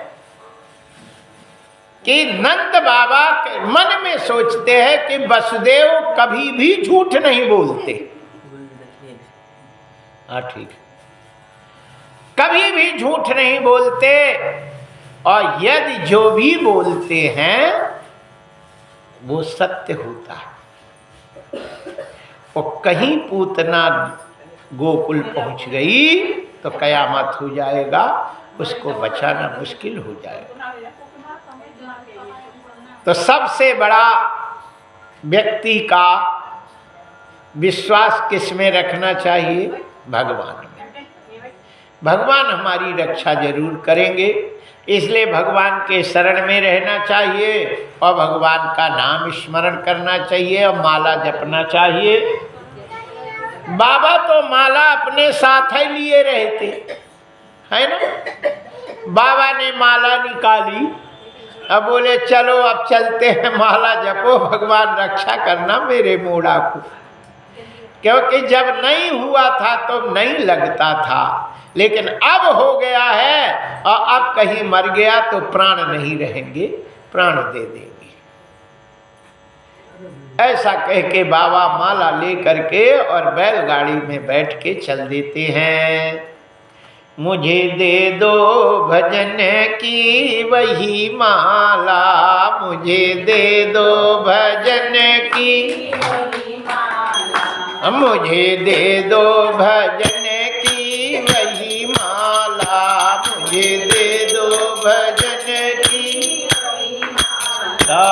कि नंद बाबा के मन में सोचते हैं कि वसुदेव कभी भी झूठ नहीं बोलते। हाँ ठीक, कभी भी झूठ नहीं बोलते, और यदि जो भी बोलते हैं वो सत्य होता है। और कहीं पूतना गोकुल पहुंच गई तो कयामत हो जाएगा, उसको बचाना मुश्किल हो जाएगा। तो सबसे बड़ा व्यक्ति का विश्वास किस में रखना चाहिए? भगवान में। भगवान हमारी रक्षा जरूर करेंगे, इसलिए भगवान के शरण में रहना चाहिए और भगवान का नाम स्मरण करना चाहिए और माला जपना चाहिए। बाबा तो माला अपने साथ ही लिए रहते है ना। बाबा ने माला निकाली, अब बोले चलो अब चलते हैं, माला जपो, भगवान रक्षा करना मेरे मोड़ा को। क्योंकि जब नहीं हुआ था तो नहीं लगता था, लेकिन अब हो गया है और अब कहीं मर गया तो प्राण नहीं रहेंगे, प्राण दे देंगे। ऐसा कह के बाबा माला ले करके और बैलगाड़ी में बैठ के चल देते हैं। मुझे दे दो भजन की वही माला, मुझे दे दो भजन की वही माला, मुझे दे दो भजन की वही माला, मुझे दे दो भजन की वही माला।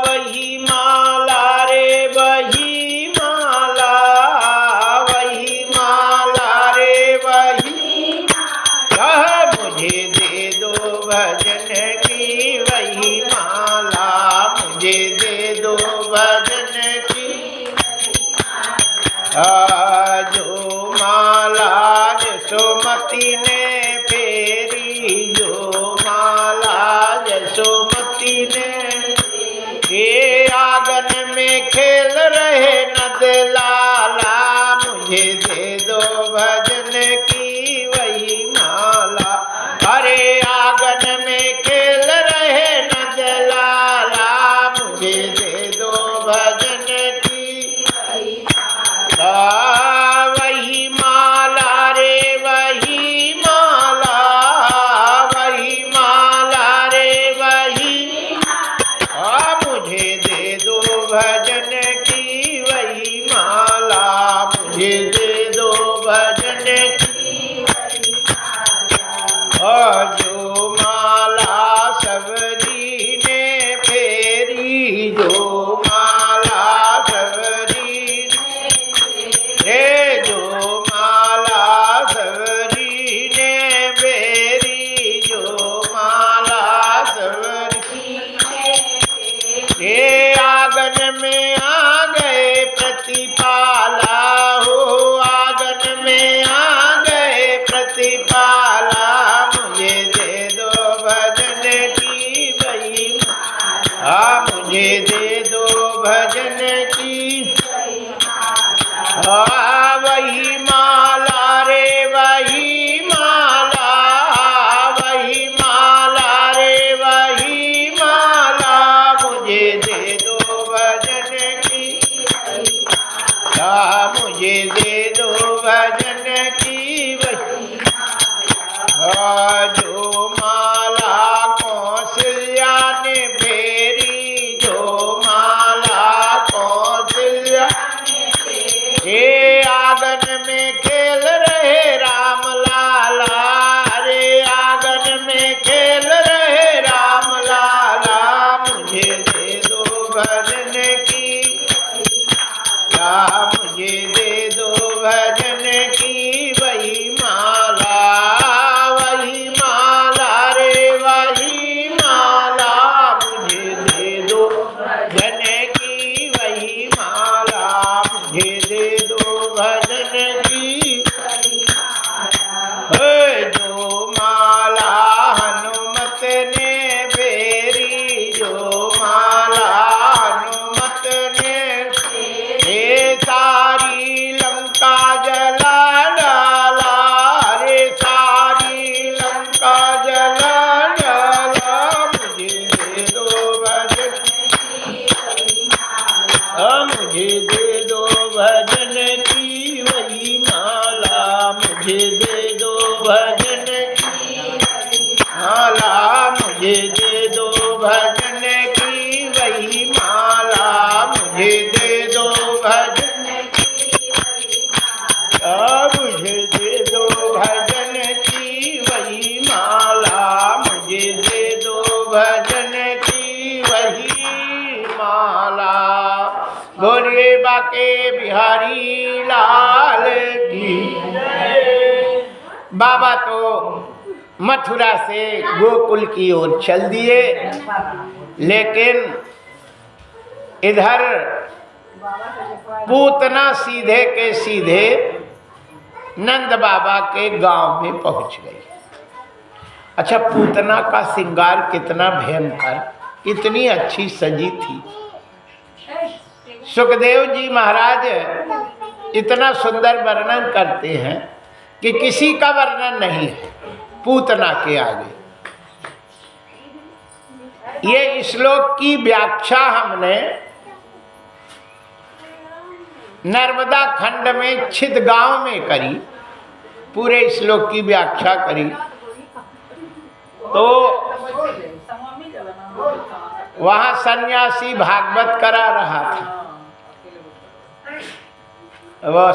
वही माला रे वही माला, वही माला रे वही माला, मुझे दे दो भजन की वही माला, मुझे दे दो भजन की जो माला मुझे दे दो भजन की, और जो माला सबरी ने फेरी, जो माला सबरी ने, जो माला सबरी ने फेरी, जो माला सबरी ने, आंगन में आ गए प्रतिपाला हो, आंगन में आ गए प्रतिपाला, मुझे दे दो भजन की वही माला, मुझे दे दो भजन की वही माला रे, वही माला, वही माला रे, वही माला, मुझे दे दो भजन की, मुझे दे दो भजन की वही माला, जो माला कौशल्या ने फेरी, जो माला कौशल्या ये आंगन में खेल रहे राम लाला, रे आंगन में खेल रहे राम लाला, मुझे दे दो भजन की, मुझे दे दो भजन की वही माला, वही माला रे, वही माला, मुझे दे दो भजन की वही माला, मुझे दे दो भजन की, जो माला हनुमत ने फेरी, जो माला हनुमत ने हे सारी लंका जला डाला, रे सारी लंका जला डाला, मुझे दे दो भजन, मुझे दे दो भजन की वही माला, मुझे दे दो भजन की माला, मुझे दे दो भजन की वही माला, मुझे दे दो भजन की वही माला, मुझे दे दो भजन की वही माला, मुझे दे दो भजन की वही माला। बोलिए बाके बिहारी लाल की। बाबा तो मथुरा से गोकुल की ओर चल दिए, लेकिन इधर पूतना सीधे के सीधे नंद बाबा के गांव में पहुंच गई। अच्छा, पूतना का श्रृंगार कितना भयंकर, कितनी अच्छी सजी थी। सुखदेव जी महाराज इतना सुंदर वर्णन करते हैं कि किसी का वर्णन नहीं है पूतना के आगे। ये श्लोक की व्याख्या हमने नर्मदा खंड में छिदगांव में करी, पूरे श्लोक की व्याख्या करी। तो वहाँ सन्यासी भागवत करा रहा था, वह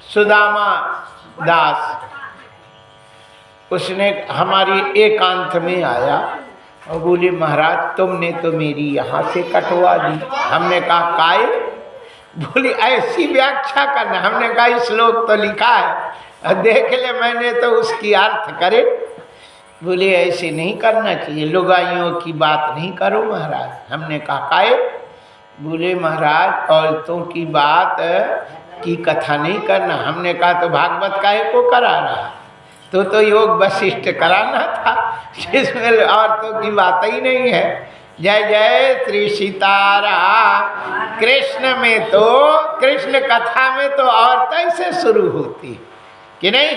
सुदामा दास, उसने हमारी एकांत में आया और बोले, महाराज तुमने तो मेरी यहाँ से कटवा दी। हमने कहा काय? बोली ऐसी व्याख्या करना। हमने कहा इस श्लोक तो लिखा है, देख ले, मैंने तो उसकी अर्थ करे। बोले ऐसे नहीं करना चाहिए, लुगाइयों की बात नहीं करो महाराज। हमने कहा काय? बोले महाराज औरतों की बात की कथा नहीं करना। हमने कहा तो भागवत काहे को करा रहा, तो योग वशिष्ठ कराना था, जिसमें औरतों की बात ही नहीं है। जय जय श्री सीताराम। कृष्ण में तो, कृष्ण कथा में तो औरतें से शुरू होती कि नहीं।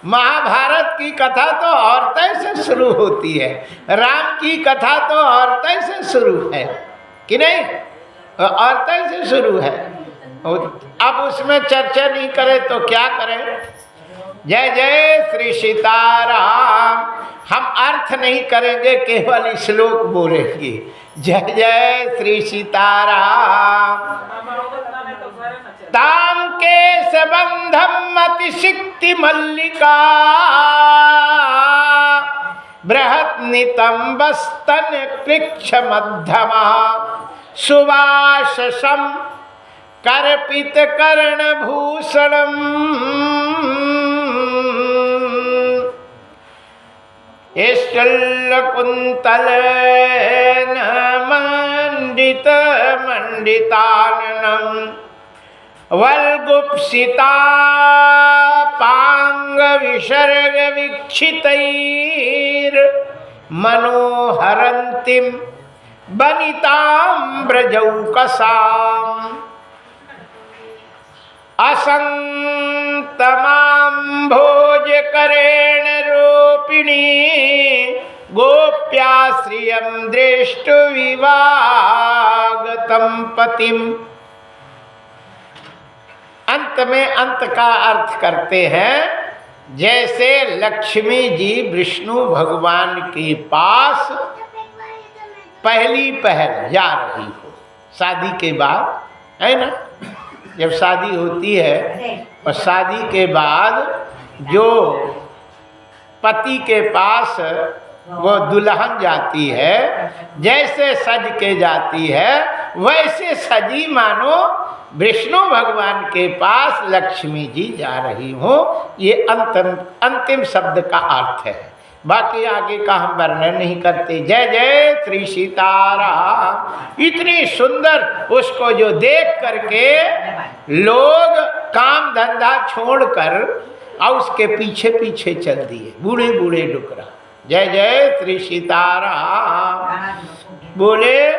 महाभारत की कथा तो औरतें से शुरू होती है, राम की कथा तो औरतें से शुरू है कि नहीं, औरतें से शुरू है। अब उसमें चर्चा नहीं करें तो क्या करें। जय जय श्री सीताराम। हम अर्थ नहीं करेंगे, केवल श्लोक बोलेंगे। जय जय श्री सीताराम। ताम केश बंधम अतिशिक्ति मल्लिका बृहत् नितंबस्तन कृक्ष मध्यमा सुवाससम कर्पित कर्ण भूषणम कुंतल मंडित मंडिताननम वल्गुप्सिता पांग विसर्ग विक्षितैर मनोहरंतिम बनितां ब्रजौकसाम असंतमां भोज करेण रूपिणी गोप्याश्रियं दृष्टु विवागतं पतिम। अंत में अंत का अर्थ करते हैं, जैसे लक्ष्मी जी विष्णु भगवान के पास पहली पहल जा रही हो शादी के बाद, है ना। जब शादी होती है और शादी के बाद जो पति के पास वो दुल्हन जाती है, जैसे सज के जाती है वैसे सजी मानो विष्णु भगवान के पास लक्ष्मी जी जा रही हो। ये अंतिम शब्द का अर्थ है, बाकी आगे का हम वर्णन नहीं करते। जय जय श्री सीताराम। इतनी सुंदर उसको जो देख करके लोग काम धंधा छोड़कर और उसके पीछे पीछे चल दिए, बूढ़े बूढ़े डुकरा। जय जय श्री सीताराम। बोले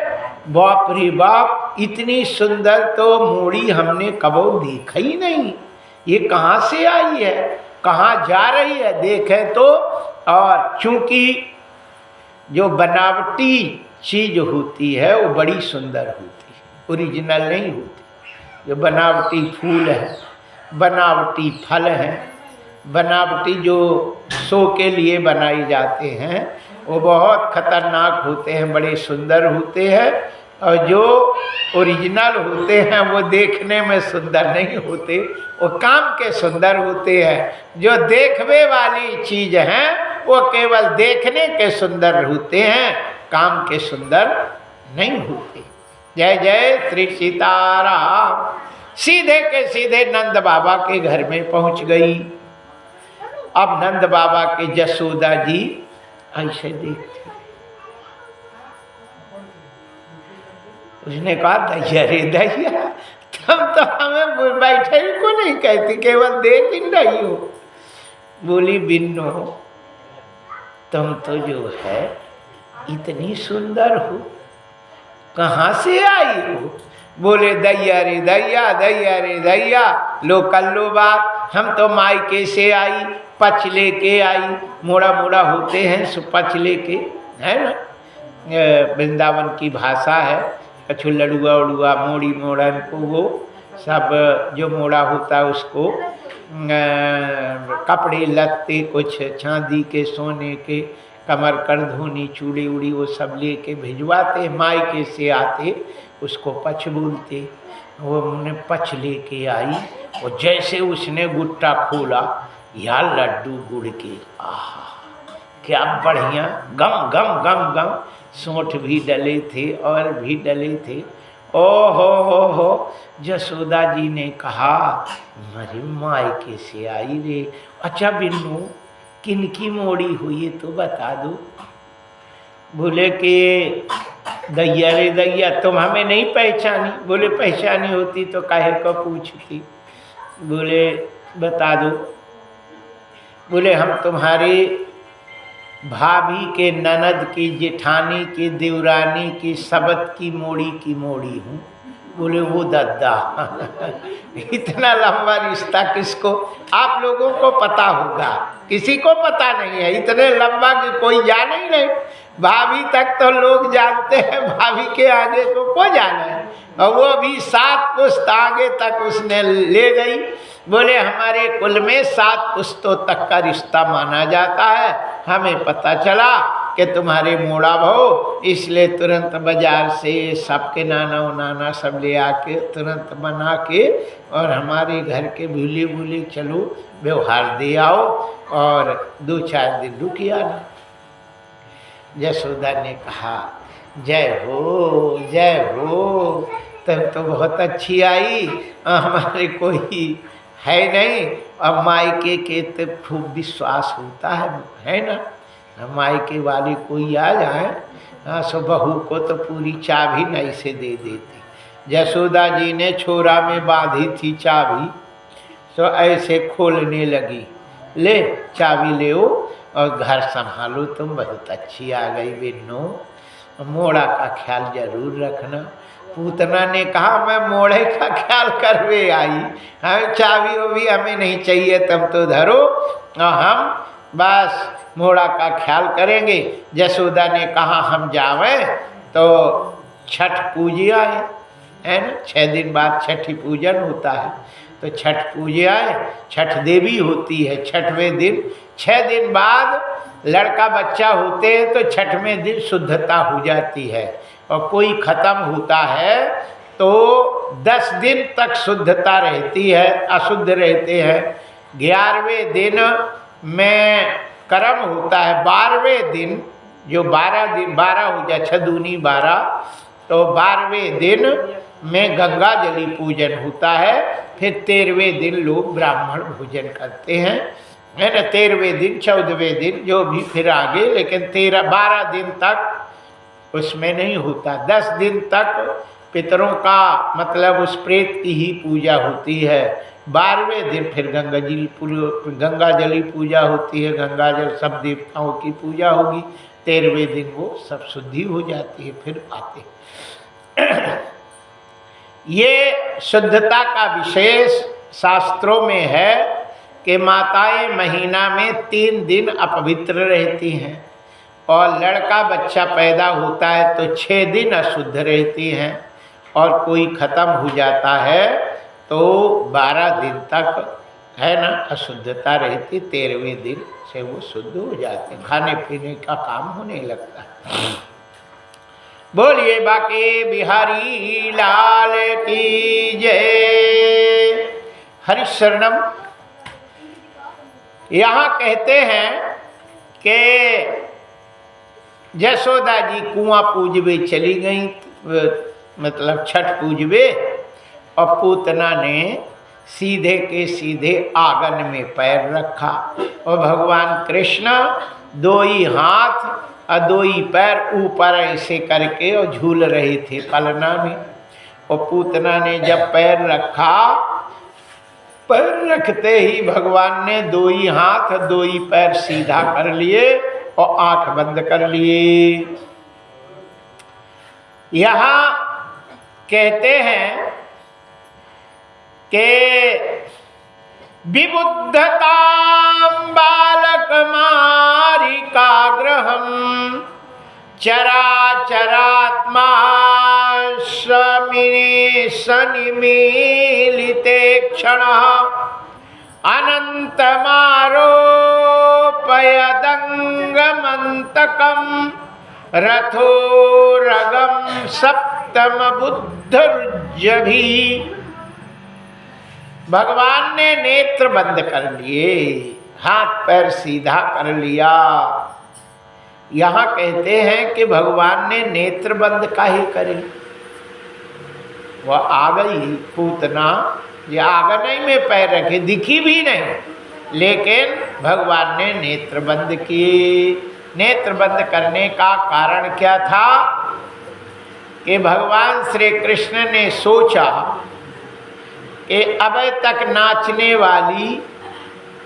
बाप रे बाप, इतनी सुंदर तो मूड़ी हमने कबो देखा ही नहीं, ये कहाँ से आई है, कहाँ जा रही है। देखें तो, और चूंकि जो बनावटी चीज होती है वो बड़ी सुंदर होती है, ओरिजिनल नहीं होती। जो बनावटी फूल है, बनावटी फल हैं, बनावटी जो शो के लिए बनाए जाते हैं वो बहुत खतरनाक होते हैं, बड़े सुंदर होते हैं। और जो ओरिजिनल होते हैं वो देखने में सुंदर नहीं होते, वो काम के सुंदर होते हैं। जो देखने वाली चीज हैं वो केवल देखने के सुंदर होते हैं, काम के सुंदर नहीं होते। जय जय श्री सीताराम। सीधे के सीधे नंद बाबा के घर में पहुंच गई। अब नंद बाबा के जसोदा जी ऐसे देखते, उसने कहा दैया रे दैया, तुम तो हमें बैठे ही को नहीं कहती, केवल देख ही रही हो। बोली बिन्नो, तुम तो जो है इतनी सुंदर हो, कहाँ से आई हो। बोले दैया रे दैया, दैया रे दैया, लो कल्लो बात, हम तो मायके से आई, पच लेके आई। मोड़ा मोड़ा होते हैं सो पच लेके, है ना, वृंदावन की भाषा है। कछु लड़ुआ उड़ुआ मोड़ी मोड़न को वो सब जो मोड़ा होता है उसको कपड़े लत्ते कुछ चांदी के सोने के कमर कर धोनी चूड़ी उड़ी वो सब लेके भिजवाते, मायके से आते उसको पच बोलते। वो उन्हें पच लेके आई और जैसे उसने गुट्टा खोला, या लड्डू गुड़ के, आहा क्या बढ़िया, गम गम गम गम, सोंठ भी डले थे और भी डले थे। ओ हो, जसोदा जी ने कहा मेरी मायके से आई रे। अच्छा बिन्नू, किनकी मोड़ी हुई तो बता दो। बोले कि दैया रे दैया, तुम हमें नहीं पहचानी। बोले पहचानी होती तो काहे को पूछती। बोले बता दो। बोले हम तुम्हारी भाभी के ननद की, जेठानी की, देवरानी की, सबत की मोड़ी हूँ। बोले वो दद्दा इतना लंबा रिश्ता किसको, आप लोगों को पता होगा, किसी को पता नहीं है। इतने लंबा कि कोई जाने ही नहीं। भाभी तक तो लोग जानते हैं, भाभी के आगे को जाना है। और वो भी 7 पुश्त आगे तक उसने ले गई। बोले हमारे कुल में 7 पुश्तों तक का रिश्ता माना जाता है। हमें पता चला कि तुम्हारे मोड़ा भाव, इसलिए तुरंत बाजार से सबके नाना नाना सब ले आके तुरंत बना के और हमारे घर के भूले भूले चलो व्यवहार दे आओ और 2-4 दिन रुक आना। यशोदा ने कहा जय हो, तब तो बहुत अच्छी आई, हमारे कोई है नहीं। अब मायके के तो खूब विश्वास होता है ना, मायके वाली कोई आ जाए सो बहू को तो पूरी चाबी नहीं से दे देती। यशोदा जी ने छोरा में बांधी थी चाबी, तो ऐसे खोलने लगी, ले चाबी ले और घर संभालो, तुम बहुत अच्छी आ गई बेनो, मोड़ा का ख्याल जरूर रखना। पूतना ने कहा मैं मोड़े का ख्याल करवे आई, हम चाबी वो भी हमें नहीं चाहिए, तब तो धरो और हम बस मोड़ा का ख्याल करेंगे। यशोदा ने कहा हम जावें तो छठ पूजे आए, है ना, 6 दिन बाद छठी पूजन होता है, तो छठ पूजे आए, छठ देवी होती है। छठवें दिन 6 दिन बाद लड़का बच्चा होते हैं तो छठवें दिन शुद्धता हो जाती है, और कोई खत्म होता है तो 10 दिन तक शुद्धता रहती है, अशुद्ध रहते हैं। 11वें दिन में कर्म होता है, 12वें दिन जो 12 दिन 12 हो जाए, 6 दूनी 12, तो 12वें दिन में गंगा जली पूजन होता है। फिर 13वें दिन लोग ब्राह्मण भोजन करते हैं, है ना, 13वें दिन 14वें दिन जो भी फिर आगे, लेकिन 12 दिन तक उसमें नहीं होता। 10 दिन तक पितरों का मतलब उस प्रेत की ही पूजा होती है। 12वें दिन फिर गंगा जली पूजा होती है, गंगा जल सब देवताओं की पूजा होगी। 13वें दिन वो सब शुद्धि हो जाती है, फिर आते ये शुद्धता का विशेष शास्त्रों में है कि माताएं महीना में 3 दिन अपवित्र रहती हैं, और लड़का बच्चा पैदा होता है तो 6 दिन अशुद्ध रहती हैं, और कोई खत्म हो जाता है तो 12 दिन तक, है ना, अशुद्धता रहती। 13वें दिन से वो शुद्ध हो जाते हैं, खाने पीने का काम होने लगता है। बोलिए बाके बिहारी लाल की जय। हरिशरणम। यहाँ कहते हैं कि यशोदा जी कुआं पूजवे चली गई, मतलब छठ पूजवे, और पूतना ने सीधे के सीधे आंगन में पैर रखा, और भगवान कृष्ण 2 ही हाथ और 2 ही पैर ऊपर ऐसे करके और झूल रहे थे पलना में। और पूतना ने जब पैर रखा, पैर रखते ही भगवान ने 2 ही हाथ 2 ही पैर सीधा कर लिए और आंख बंद कर लिए। यहाँ कहते हैं कि विबुद्धतां बालक मारिकाग्रहं चराचरात्मा समिने सनिमीलिते क्षणः अनन्तमारोपयदङ्गमन्तकं रथोरगं सप्तमबुद्धरुज्जभिः। भगवान ने नेत्र बंद कर लिए, हाथ पैर सीधा कर लिया। यहाँ कहते हैं कि भगवान ने नेत्र बंद काहे करे, वह आ गई पूतना, ये आंगन में पैर रखे, दिखी भी नहीं, लेकिन भगवान ने नेत्र बंद किए। नेत्र बंद करने का कारण क्या था कि भगवान श्री कृष्ण ने सोचा कि अब तक नाचने वाली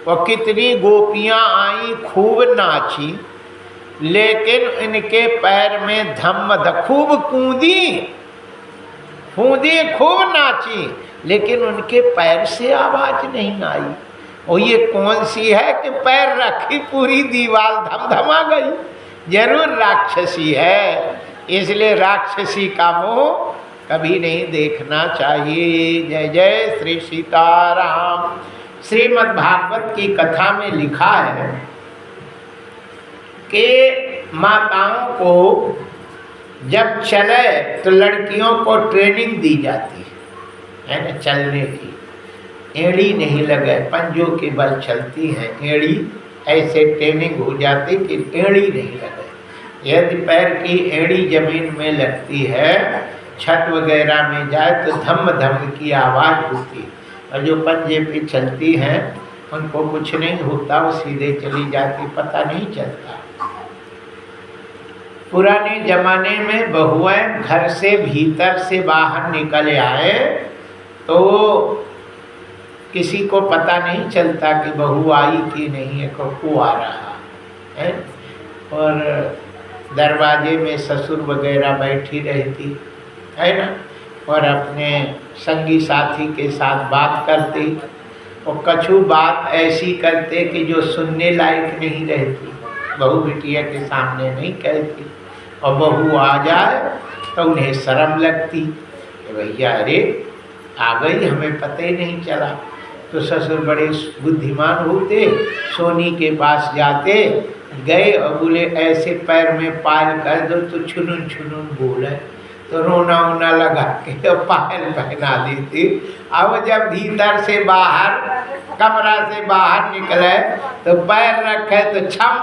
वो कितनी गोपियां आई, खूब नाची, लेकिन इनके पैर में धम्म खूब कूदी खूब नाची, लेकिन उनके पैर से आवाज नहीं आई। और ये कौन सी है कि पैर रखी पूरी दीवार धमधमा गई, जरूर राक्षसी है। इसलिए राक्षसी का मोह कभी नहीं देखना चाहिए। जय जय श्री सीताराम। श्रीमद् भागवत की कथा में लिखा है कि माताओं को जब चले तो लड़कियों को ट्रेनिंग दी जाती है ना, चलने की। एड़ी नहीं लगे, पंजों के बल चलती हैं। एड़ी ऐसे ट्रेनिंग हो जाती कि एड़ी नहीं लगे। यदि पैर की एड़ी जमीन में लगती है, छत वगैरह में जाए तो धम धम की आवाज़ होती। और जो पंजे पे चलती हैं उनको कुछ नहीं होता, वो सीधे चली जाती, पता नहीं चलता। पुराने जमाने में बहुएं घर से भीतर से बाहर निकल आए तो किसी को पता नहीं चलता कि बहू आई कि नहीं है, को आ रहा है। और दरवाजे में ससुर वगैरह बैठी रहती है ना, और अपने संगी साथी के साथ बात करती। और कछु बात ऐसी करते कि जो सुनने लायक नहीं रहती, बहू बिटिया के सामने नहीं कहती। और बहू आ जाए तो उन्हें शर्म लगती कि भैया अरे आ गई, हमें पता ही नहीं चला। तो ससुर बड़े बुद्धिमान होते, सोनी के पास जाते, गए और बोले ऐसे पैर में पायल कर दो तो छुनुन छुनुन बोले, तो रोना वोना लगा के पायल पहना देती। अब जब भीतर से बाहर, कमरा से बाहर निकले तो पैर रखे तो छम,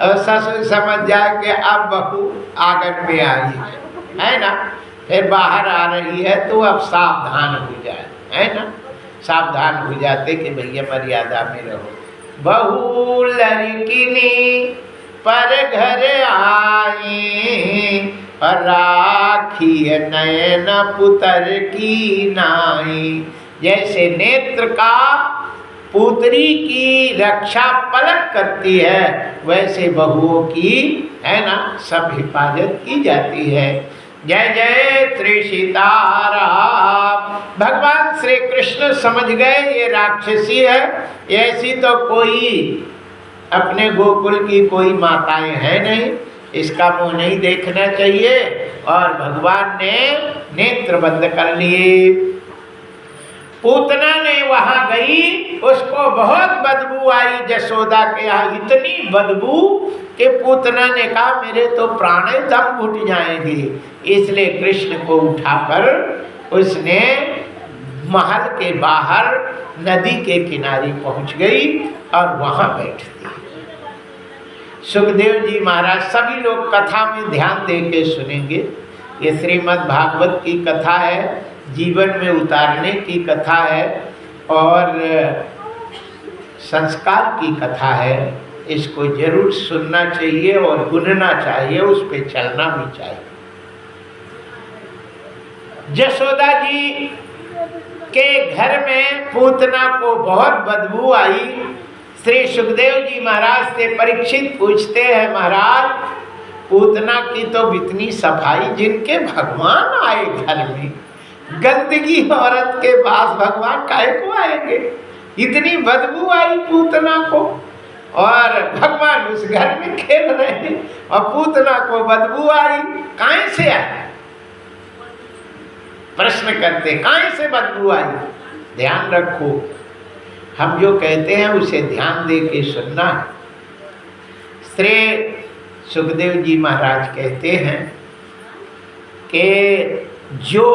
और ससुर समझ जाए कि अब बहू आंगन में आई है ना। फिर बाहर आ रही है तो अब सावधान हो जाए, है ना, सावधान हो जाते कि भैया मर्यादा में रहो। बहू लड़किनी पर घर आई, और राखी नयन पुत्र की नाई। जैसे नेत्र का पुत्री की रक्षा पलक करती है, वैसे बहुओं की, है ना, सब हिफाजत की जाती है। जय जय श्री सीताराम। भगवान श्री कृष्ण समझ गए ये राक्षसी है, ऐसी तो कोई अपने गोकुल की कोई माताएं हैं नहीं, इसका मुंह नहीं देखना चाहिए। और भगवान ने नेत्र बंद कर लिए। पूतना ने वहां गई, उसको बहुत बदबू आई जसोदा के यहाँ, इतनी बदबू कि पूतना ने कहा मेरे तो प्राण दम घुट जाएंगे। इसलिए कृष्ण को उठाकर उसने महल के बाहर नदी के किनारे पहुंच गई और वहां बैठती। सुखदेव जी महाराज, सभी लोग कथा में ध्यान दे के सुनेंगे। ये श्रीमद् भागवत की कथा है, जीवन में उतारने की कथा है और संस्कार की कथा है। इसको जरूर सुनना चाहिए और गुनना चाहिए, उस पे चलना भी चाहिए। जसोदा जी के घर में पूतना को बहुत बदबू आई। श्री सुखदेव जी महाराज से परीक्षित पूछते हैं, महाराज पूतना की तो इतनी सफाई, जिनके भगवान आए घर में, गंदगी औरत के पास भगवान काहे को आएंगे? इतनी बदबू आई पूतना को, और भगवान उस घर में खेल रहे हैं और पूतना को बदबू आई। काहे से आई? प्रश्न करते, काहे से बदबू आई? ध्यान रखो, हम जो कहते हैं उसे ध्यान दे के सुनना है। श्री सुखदेव जी महाराज कहते हैं कि जो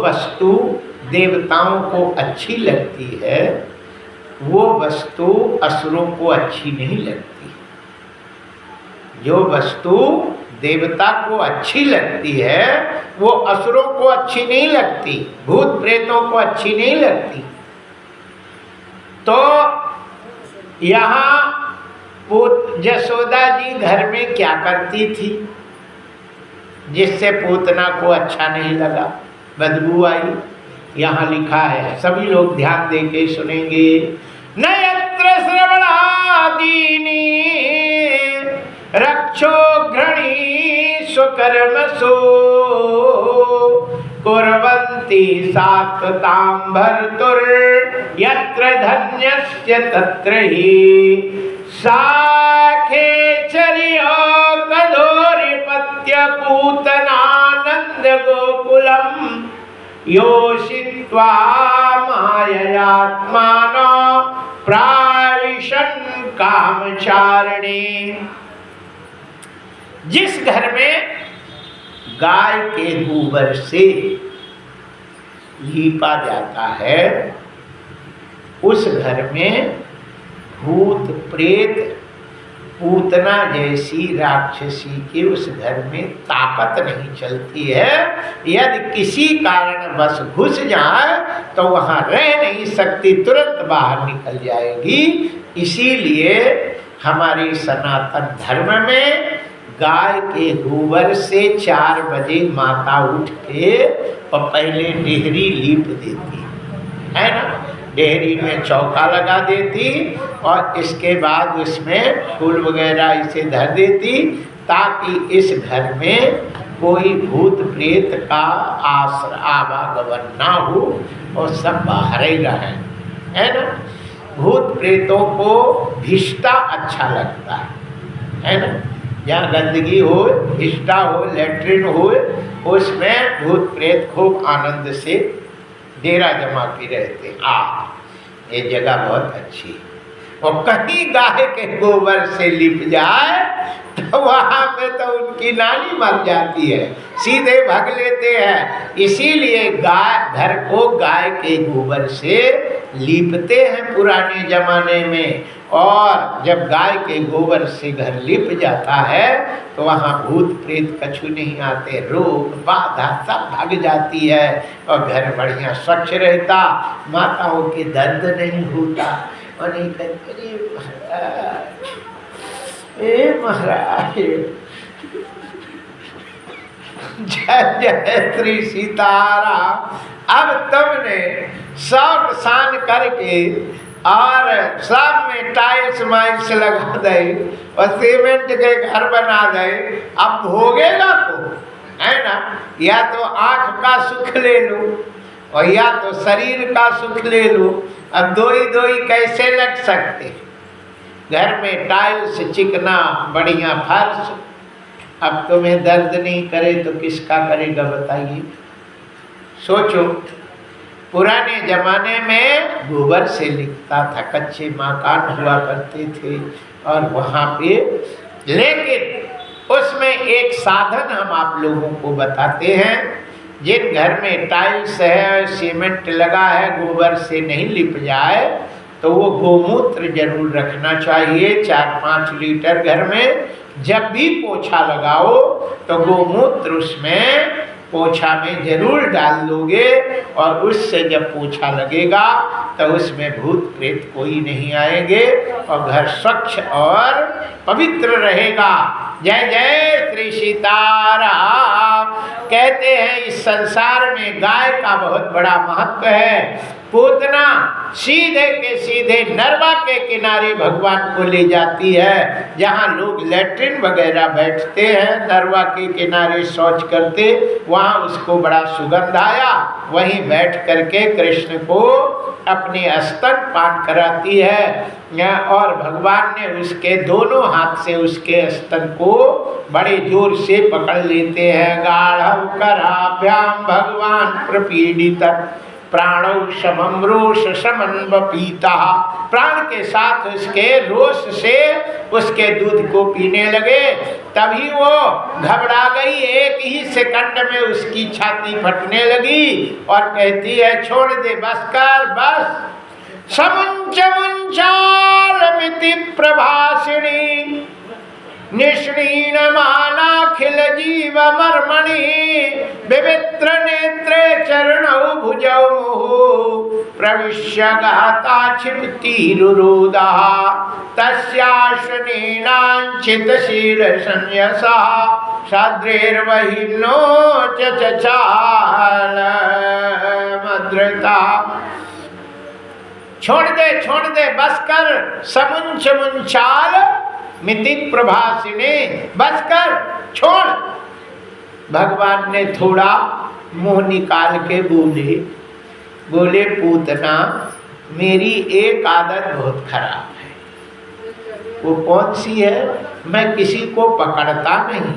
वस्तु देवताओं को अच्छी लगती है वो वस्तु असुरों को अच्छी नहीं लगती। जो वस्तु देवता को अच्छी लगती है वो असुरों को अच्छी नहीं लगती, भूत प्रेतों को अच्छी नहीं लगती। तो यहाँ जसोदा जी घर में क्या करती थी जिससे पूतना को अच्छा नहीं लगा, बदबू आई? यहाँ लिखा है, सभी लोग ध्यान दे के सुनेंगे। नयत्र श्रवणादीनि रक्षो घृणी स्वकर्मसु कुर्वन्ति सात्वतां भर्तुर् यत्र धन्यस्य तत्र हि साखेचर्यो कदोरिपत्य पूतनानंद गोकुलम् योषित्वा माययात्मानो प्राविशन् कामचारिणी। जिस घर में गाय के गोबर से लीपा जाता है उस घर में भूत प्रेत पूतना जैसी राक्षसी के उस घर में ताकत नहीं चलती है। यदि किसी कारण बस घुस जाए तो वहाँ रह नहीं सकती, तुरंत बाहर निकल जाएगी। इसीलिए हमारे सनातन धर्म में गाय के गोबर से 4 बजे माता उठ के और पहले डेहरी लीप देती है ना, डेहरी में चौका लगा देती और इसके बाद उसमें फूल वगैरह इसे धर देती ताकि इस घर में कोई भूत प्रेत का आवागमन ना हो और सब बाहर ही रहे, है ना। भूत प्रेतों को भिष्टा अच्छा लगता है ना। जहाँ गंदगी हो, भिष्टा हो, लेट्रिन हो, उसमें भूत प्रेत खूब आनंद से डेरा जमा के रहते। ये जगह बहुत अच्छी है। और कहीं गाय के गोबर से लिप जाए तो वहाँ पे तो उनकी नानी मर जाती है, सीधे भाग लेते हैं। इसीलिए घर को गाय के गोबर से लीपते हैं पुराने जमाने में। और जब गाय के गोबर से घर लिप जाता है तो वहाँ भूत प्रेत कछु नहीं आते, रोग बाधा सब भाग जाती है और घर बढ़िया स्वच्छ रहता, माताओं के दर्द नहीं होता। और नहीं कहते महाराज जय जय श्री सीताराम। अब तुमने शौक शान करके और सब में टाइल्स माइल्स लगा दे और सीमेंट के घर बना दे, अब भोगेगा को, है ना। या तो आँख का सुख ले लो और या तो शरीर का सुख ले लो। अब दो ही कैसे लग सकते। घर में टाइल्स चिकना बढ़िया फर्श, अब तुम्हें दर्द नहीं करे तो किसका करेगा बताइए। सोचो, पुराने जमाने में गोबर से लिखता था, कच्चे मकान हुआ करते थे और वहाँ पे, लेकिन उसमें एक साधन हम आप लोगों को बताते हैं। जिन घर में टाइल्स है, सीमेंट लगा है, गोबर से नहीं लिप जाए तो वो गोमूत्र जरूर रखना चाहिए 4-5 लीटर घर में। जब भी पोछा लगाओ तो गोमूत्र उसमें पोछा में जरूर डाल लोगे और उससे जब पोछा लगेगा तो उसमें भूत प्रेत कोई नहीं आएंगे और घर स्वच्छ और पवित्र रहेगा। जय जय श्री सीताराम। कहते हैं इस संसार में गाय का बहुत बड़ा महत्व है। पूतना सीधे के सीधे नरवा के किनारे भगवान को ले जाती है, जहाँ लोग लैट्रिन वगैरह बैठते हैं, नरवा के किनारे शौच करते, वहाँ उसको बड़ा सुगंध आया, वहीं बैठ करके कृष्ण को अपने स्तन पान कराती है और भगवान ने उसके दोनों हाथ से उसके स्तन को बड़े जोर से पकड़ लेते हैं। गाढ़व कराभ्याम भगवान प्रपीडित प्राणौ समम रोष समन्व पीता। प्राण के साथ उसके रोष से उसके दूध को पीने लगे। तभी वो घबरा गई, एक ही सेकंड में उसकी छाती फटने लगी और कहती है छोड़ दे, बस कर, बस। समुंच मुंचालमिति प्रभासिनी निष्णीन मानाखिल जीव मर्मणि विवित्र नेत्रे चरणौ भुजौ मुहुः प्रविश्य गाता क्षिप्तिरुरुदा तस्याश्वनीनांचित शील संयसा साद्रेर्वहिनो चचाल मद्रता। छोड़ दे, बस कर। समुंच मुंचाल मिति प्रभासिने, बस कर, छोड़। भगवान ने थोड़ा मुंह निकाल के बोले पूतना मेरी एक आदत बहुत खराब है। वो कौन सी है? मैं किसी को पकड़ता नहीं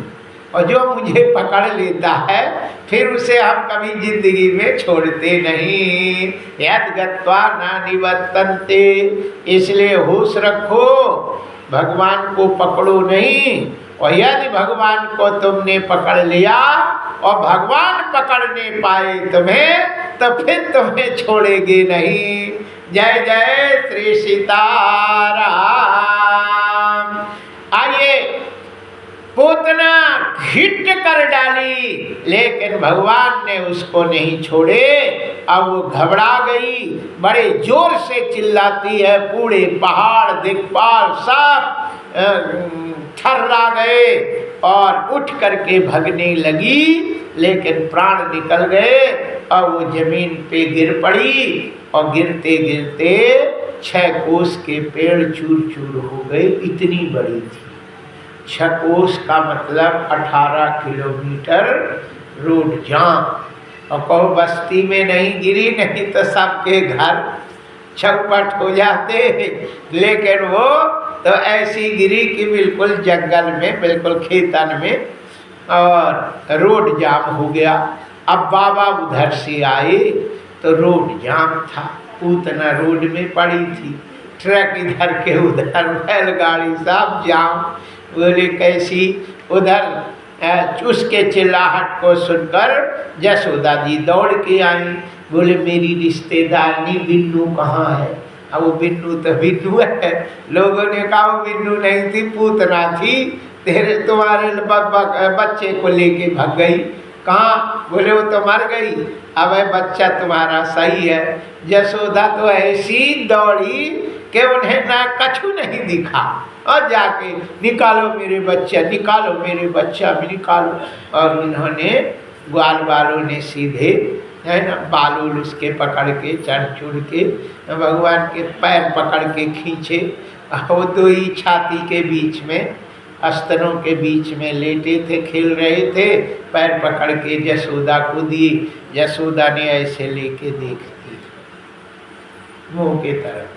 और जो मुझे पकड़ लेता है फिर उसे हम कभी जिंदगी में छोड़ते नहीं। यद गत्वा न निवर्तन्ते, इसलिए होश रखो, भगवान को पकड़ो नहीं। और यदि भगवान को तुमने पकड़ लिया और भगवान पकड़ने पाए तुम्हें, तो फिर तुम्हें छोड़ेंगे नहीं। जय जय श्री सीताराम। आइए, पूतना हिट कर डाली, लेकिन भगवान ने उसको नहीं छोड़े। अब वो घबरा गई, बड़े जोर से चिल्लाती है, पूरे पहाड़ दिक्पाल सब थर्रा गए और उठ करके भगने लगी, लेकिन प्राण निकल गए और वो जमीन पे गिर पड़ी और गिरते गिरते 6 कोस के पेड़ चूर चूर हो गए। इतनी बड़ी थी। 6 कोस का मतलब 18 किलोमीटर रोड जाम। और कहो बस्ती में नहीं गिरी, नहीं तो सबके घर चौपट हो जाते, लेकिन वो तो ऐसी गिरी कि बिल्कुल जंगल में, बिल्कुल खेतन में, और रोड जाम हो गया। अब बाबा उधर से आए तो रोड जाम था, पूतना रोड में पड़ी थी, ट्रक इधर के उधर, बैलगाड़ी सब जाम। बोले कैसी? उधर उसके चिल्लाहट को सुनकर यशोदा जी दौड़ के आई। बोले मेरी रिश्तेदारनी बिन्नू कहाँ है? अब वो बिन्नू तो बिन्नू है। लोगों ने कहा वो बिन्नू नहीं थी, पूतना थी, तेरे तुम्हारे बच्चे को लेके भाग गई। कहाँ? बोले वो तो मर गई, अब बच्चा तुम्हारा सही है। यशोदा तो ऐसी दौड़ी कि उन्हें ना कछु नहीं दिखा, और जाके निकालो मेरे बच्चा, निकालो मेरे बच्चा, निकालो। और उन्होंने ग्वाल वालों ने सीधे है ना बालूल उसके पकड़ के चढ़ चुड़ के भगवान के पैर पकड़ के खींचे। वो दो ही छाती के बीच में, अस्तनों के बीच में लेटे थे, खेल रहे थे, पैर पकड़ के यशोदा को दिए। यशोदा ने ऐसे लेके देख दी मुँह के तरफ।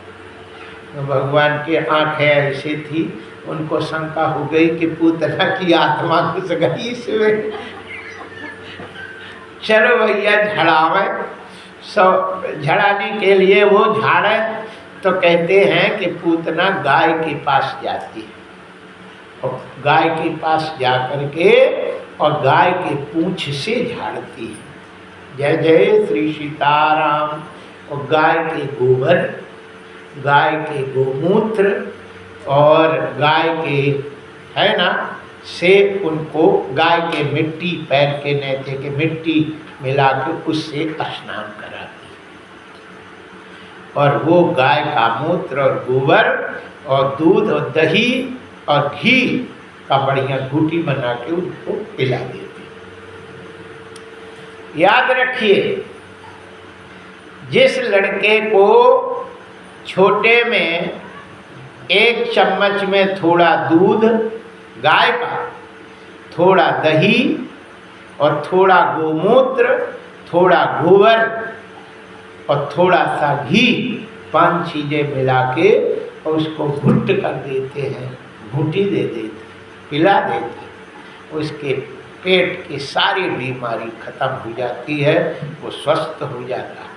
तो भगवान की आँखें ऐसे थी, उनको शंका हो गई कि पूतना की आत्मा घुस गई इसमें। चलो भैया झड़ावे, सब झड़ाने के लिए वो झाड़े। तो कहते हैं कि पूतना गाय के पास जाती है, और गाय के पास जा कर के और गाय के पूंछ से झाड़ती है। जय जय श्री सीताराम। और गाय के गोबर, गाय के गोमूत्र और गाय के है ना से उनको गाय के मिट्टी, पैर के नेते के मिट्टी मिला के उससे स्नान कराती। और वो गाय का मूत्र और गोबर और दूध और दही और घी का बढ़िया घूटी बना के उनको पिला देती। याद रखिए, जिस लड़के को छोटे में 1 चम्मच में थोड़ा दूध गाय का, थोड़ा दही और थोड़ा गोमूत्र, थोड़ा गोबर और थोड़ा सा घी, 5 चीज़ें मिला के और उसको घुट कर देते हैं, घूटी दे देते, पिला देते, उसके पेट की सारी बीमारी खत्म हो जाती है, वो स्वस्थ हो जाता है।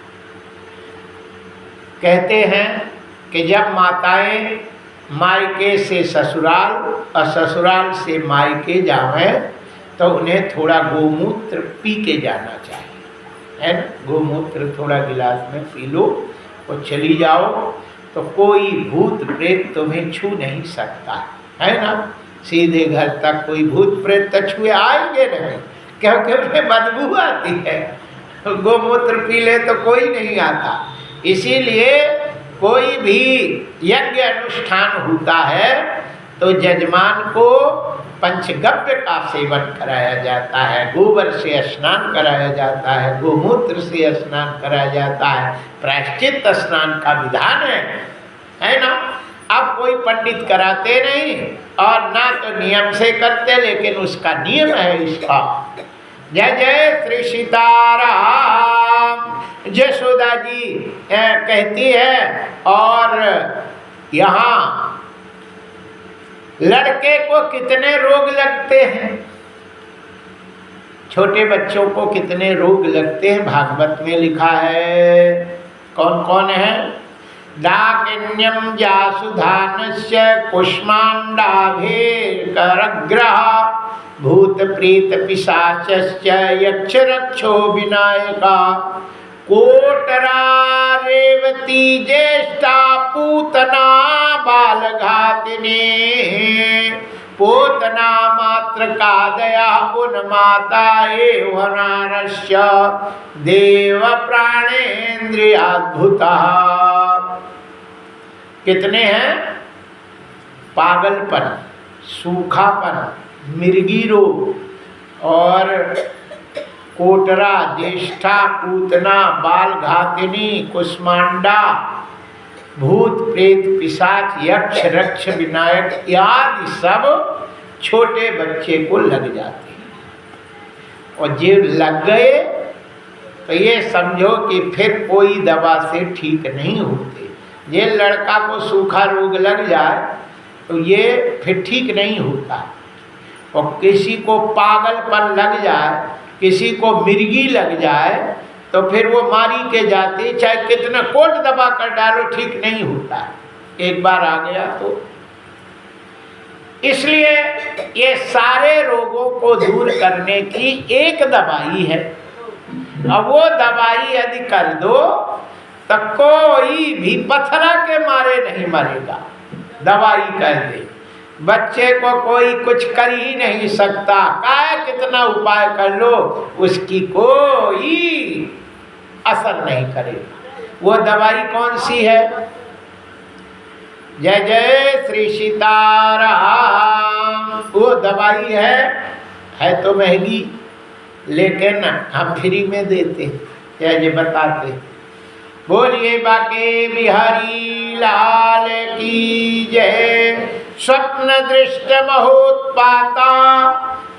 कहते हैं कि जब माताएं मायके से ससुराल और ससुराल से मायके जावें तो उन्हें थोड़ा गोमूत्र पी के जाना चाहिए, है ना। गोमूत्र थोड़ा गिलास में पी लो और चली जाओ, तो कोई भूत प्रेत तुम्हें छू नहीं सकता, है ना। सीधे घर तक कोई भूत प्रेत तो छुए आएंगे नहीं, क्योंकि उन्हें बदबू आती है। गोमूत्र पी ले तो कोई नहीं आता। इसीलिए कोई भी यज्ञ अनुष्ठान होता है तो जजमान को पंचगव्य का सेवन कराया जाता है, गोबर से स्नान कराया जाता है, गोमूत्र से स्नान कराया जाता है, प्रायश्चित स्नान का विधान है ना। अब कोई पंडित कराते नहीं और ना तो नियम से करते, लेकिन उसका नियम है इसका। जय जय श्री सीताराम। यशोदा जी कहती है, और यहाँ लड़के को कितने रोग लगते हैं, छोटे बच्चों को कितने रोग लगते हैं, भागवत में लिखा है। कौन कौन है? डाकिन्यम जासुधानस्य कुष्मांडाभेरकरग्रह भूत प्रेत पिशाचश्च यक्ष रक्षो विनायका कोटरा रेवती ज्येष्ठा पूतना बालघातिनी पोतना मात्र का दया उन्माता एवनारस्य देव प्राणेन्द्रियाद्भुता। कितने हैं? पागलपन, सूखापन, मिर्गी रोग और कोटरा, ज्येष्ठा, पूतना, बालघातिनी, कुष्मांडा, भूत प्रेत पिशाच यक्ष रक्ष विनायक आदि सब छोटे बच्चे को लग जाते हैं। और जो लग गए तो ये समझो कि फिर कोई दवा से ठीक नहीं होते। ये लड़का को सूखा रोग लग जाए तो ये फिर ठीक नहीं होता। और किसी को पागलपन लग जाए, किसी को मिर्गी लग जाए तो फिर वो मारी के जाते, चाहे कितना कोट दबा कर डालो ठीक नहीं होता। एक बार आ गया तो इसलिए ये सारे रोगों को दूर करने की एक दवाई है। अब वो दवाई यदि कर दो तो कोई भी पत्थरा के मारे नहीं मरेगा। दवाई कर दे, बच्चे को कोई कुछ कर ही नहीं सकता। काय कितना उपाय कर लो उसकी कोई असर नहीं करेगा। वो दवाई कौन सी है? जय जय श्री सीताराम। वो दवाई है तो महंगी, लेकिन हम फ्री में देते, ये बताते। बोलिए बाके बिहारी लाल की जय। स्वप्न दृष्ट महोत्पाता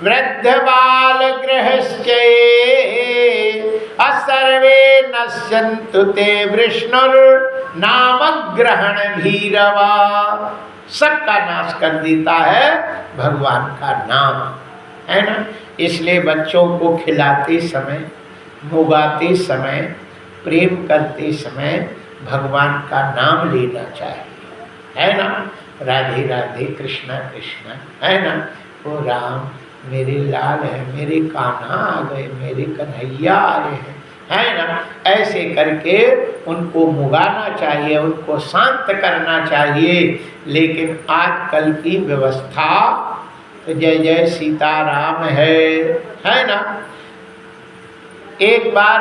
वृद्ध बाल गृहश्चे असर्वे नश्यन्तु ते विष्णुर्नाम ग्रहण भीरवा। सबका नाश कर देता है भगवान का नाम, है ना। इसलिए बच्चों को खिलाते समय, मुगाते समय, प्रेम करते समय भगवान का नाम लेना चाहिए, है ना। राधे राधे कृष्णा कृष्णा, है ना। ओ राम मेरे लाल है, मेरे कान्हा आ गए, मेरे कन्हैया आ रहे हैं, है ना। ऐसे करके उनको मुगाना चाहिए, उनको शांत करना चाहिए। लेकिन आजकल की व्यवस्था तो जय जय सीताराम है ना। एक बार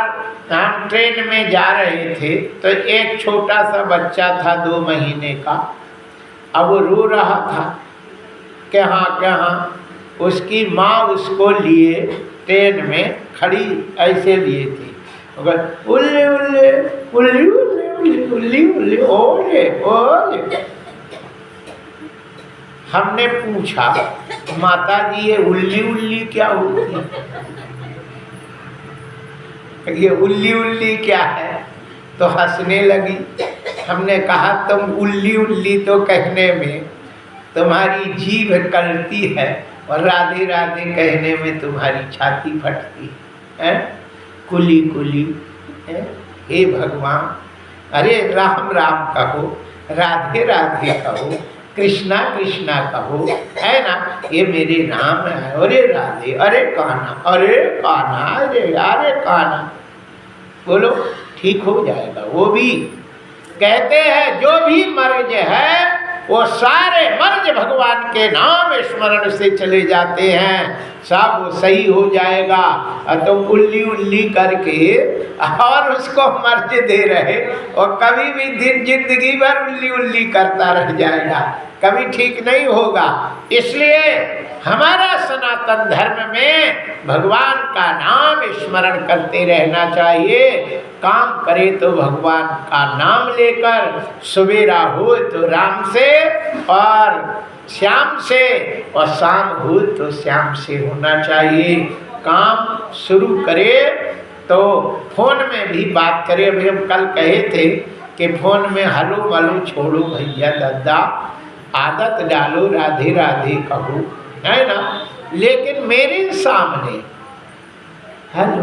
हम ट्रेन में जा रहे थे तो एक छोटा सा बच्चा था 2 महीने का। अब वो रो रहा था, कहाँ उसकी माँ उसको लिए ट्रेन में खड़ी ऐसे लिए थी, उल्ले उल्ले उल्ले उल्ले उल्ले उल्ले उल्ले ओले ओले। हमने पूछा माता जी ये उल्ली उल्ली क्या होती है? ये उल्ली उल्ली क्या है? तो हंसने लगी। हमने कहा तुम उल्ली उल्ली तो कहने में तुम्हारी जीभ कलती है और राधे राधे कहने में तुम्हारी छाती फटती है। कुली कुली है। हे भगवान, अरे राम राम कहो, राधे राधे कहो, कृष्णा कृष्णा कहो, है ना। ये मेरे नाम है। अरे राधे, अरे कान्हा, अरे कान्हा, अरे अरे कान्हा, बोलो ठीक हो जाएगा। वो भी कहते हैं जो भी मर्ज है वो सारे मर्ज भगवान के नाम स्मरण से चले जाते हैं, सब सही हो जाएगा। तो उल्ली उल्ली करके और उसको मर्ज दे रहे और कभी भी दिन जिंदगी भर उल्ली उल्ली करता रह जाएगा, कभी ठीक नहीं होगा। इसलिए हमारा सनातन धर्म में भगवान का नाम स्मरण करते रहना चाहिए। काम करे तो भगवान का नाम लेकर, सवेरा हो तो राम से और श्याम से, और शाम हो तो श्याम से होना चाहिए। काम शुरू करे तो फोन में भी बात करें। अभी हम कल कहे थे कि फोन में हलो मलो छोड़ो भैया दादा, आदत डालो राधे राधे कहो, है ना। लेकिन मेरे सामने हेलो,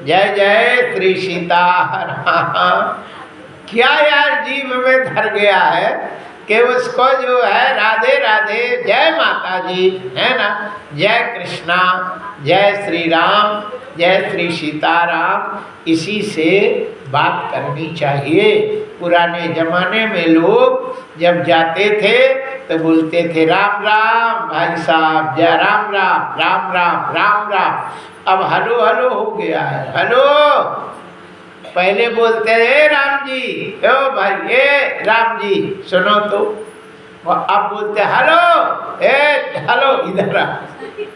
जय जय श्री सीताराम। क्या यार जीव में धर गया है कि उसको जो है राधे राधे, जय माता जी, है ना, जय कृष्णा, जय श्री राम, जय श्री सीताराम, इसी से बात करनी चाहिए। पुराने जमाने में लोग जब जाते थे तो बोलते थे राम राम भाई साहब, जय राम राम, राम राम, राम राम। अब हलो हलो हो गया है, हलो। पहले बोलते थे राम जी, ओ भाई ए राम जी सुनो तो, अब बोलते हेलो, ए हेलो इधर आ।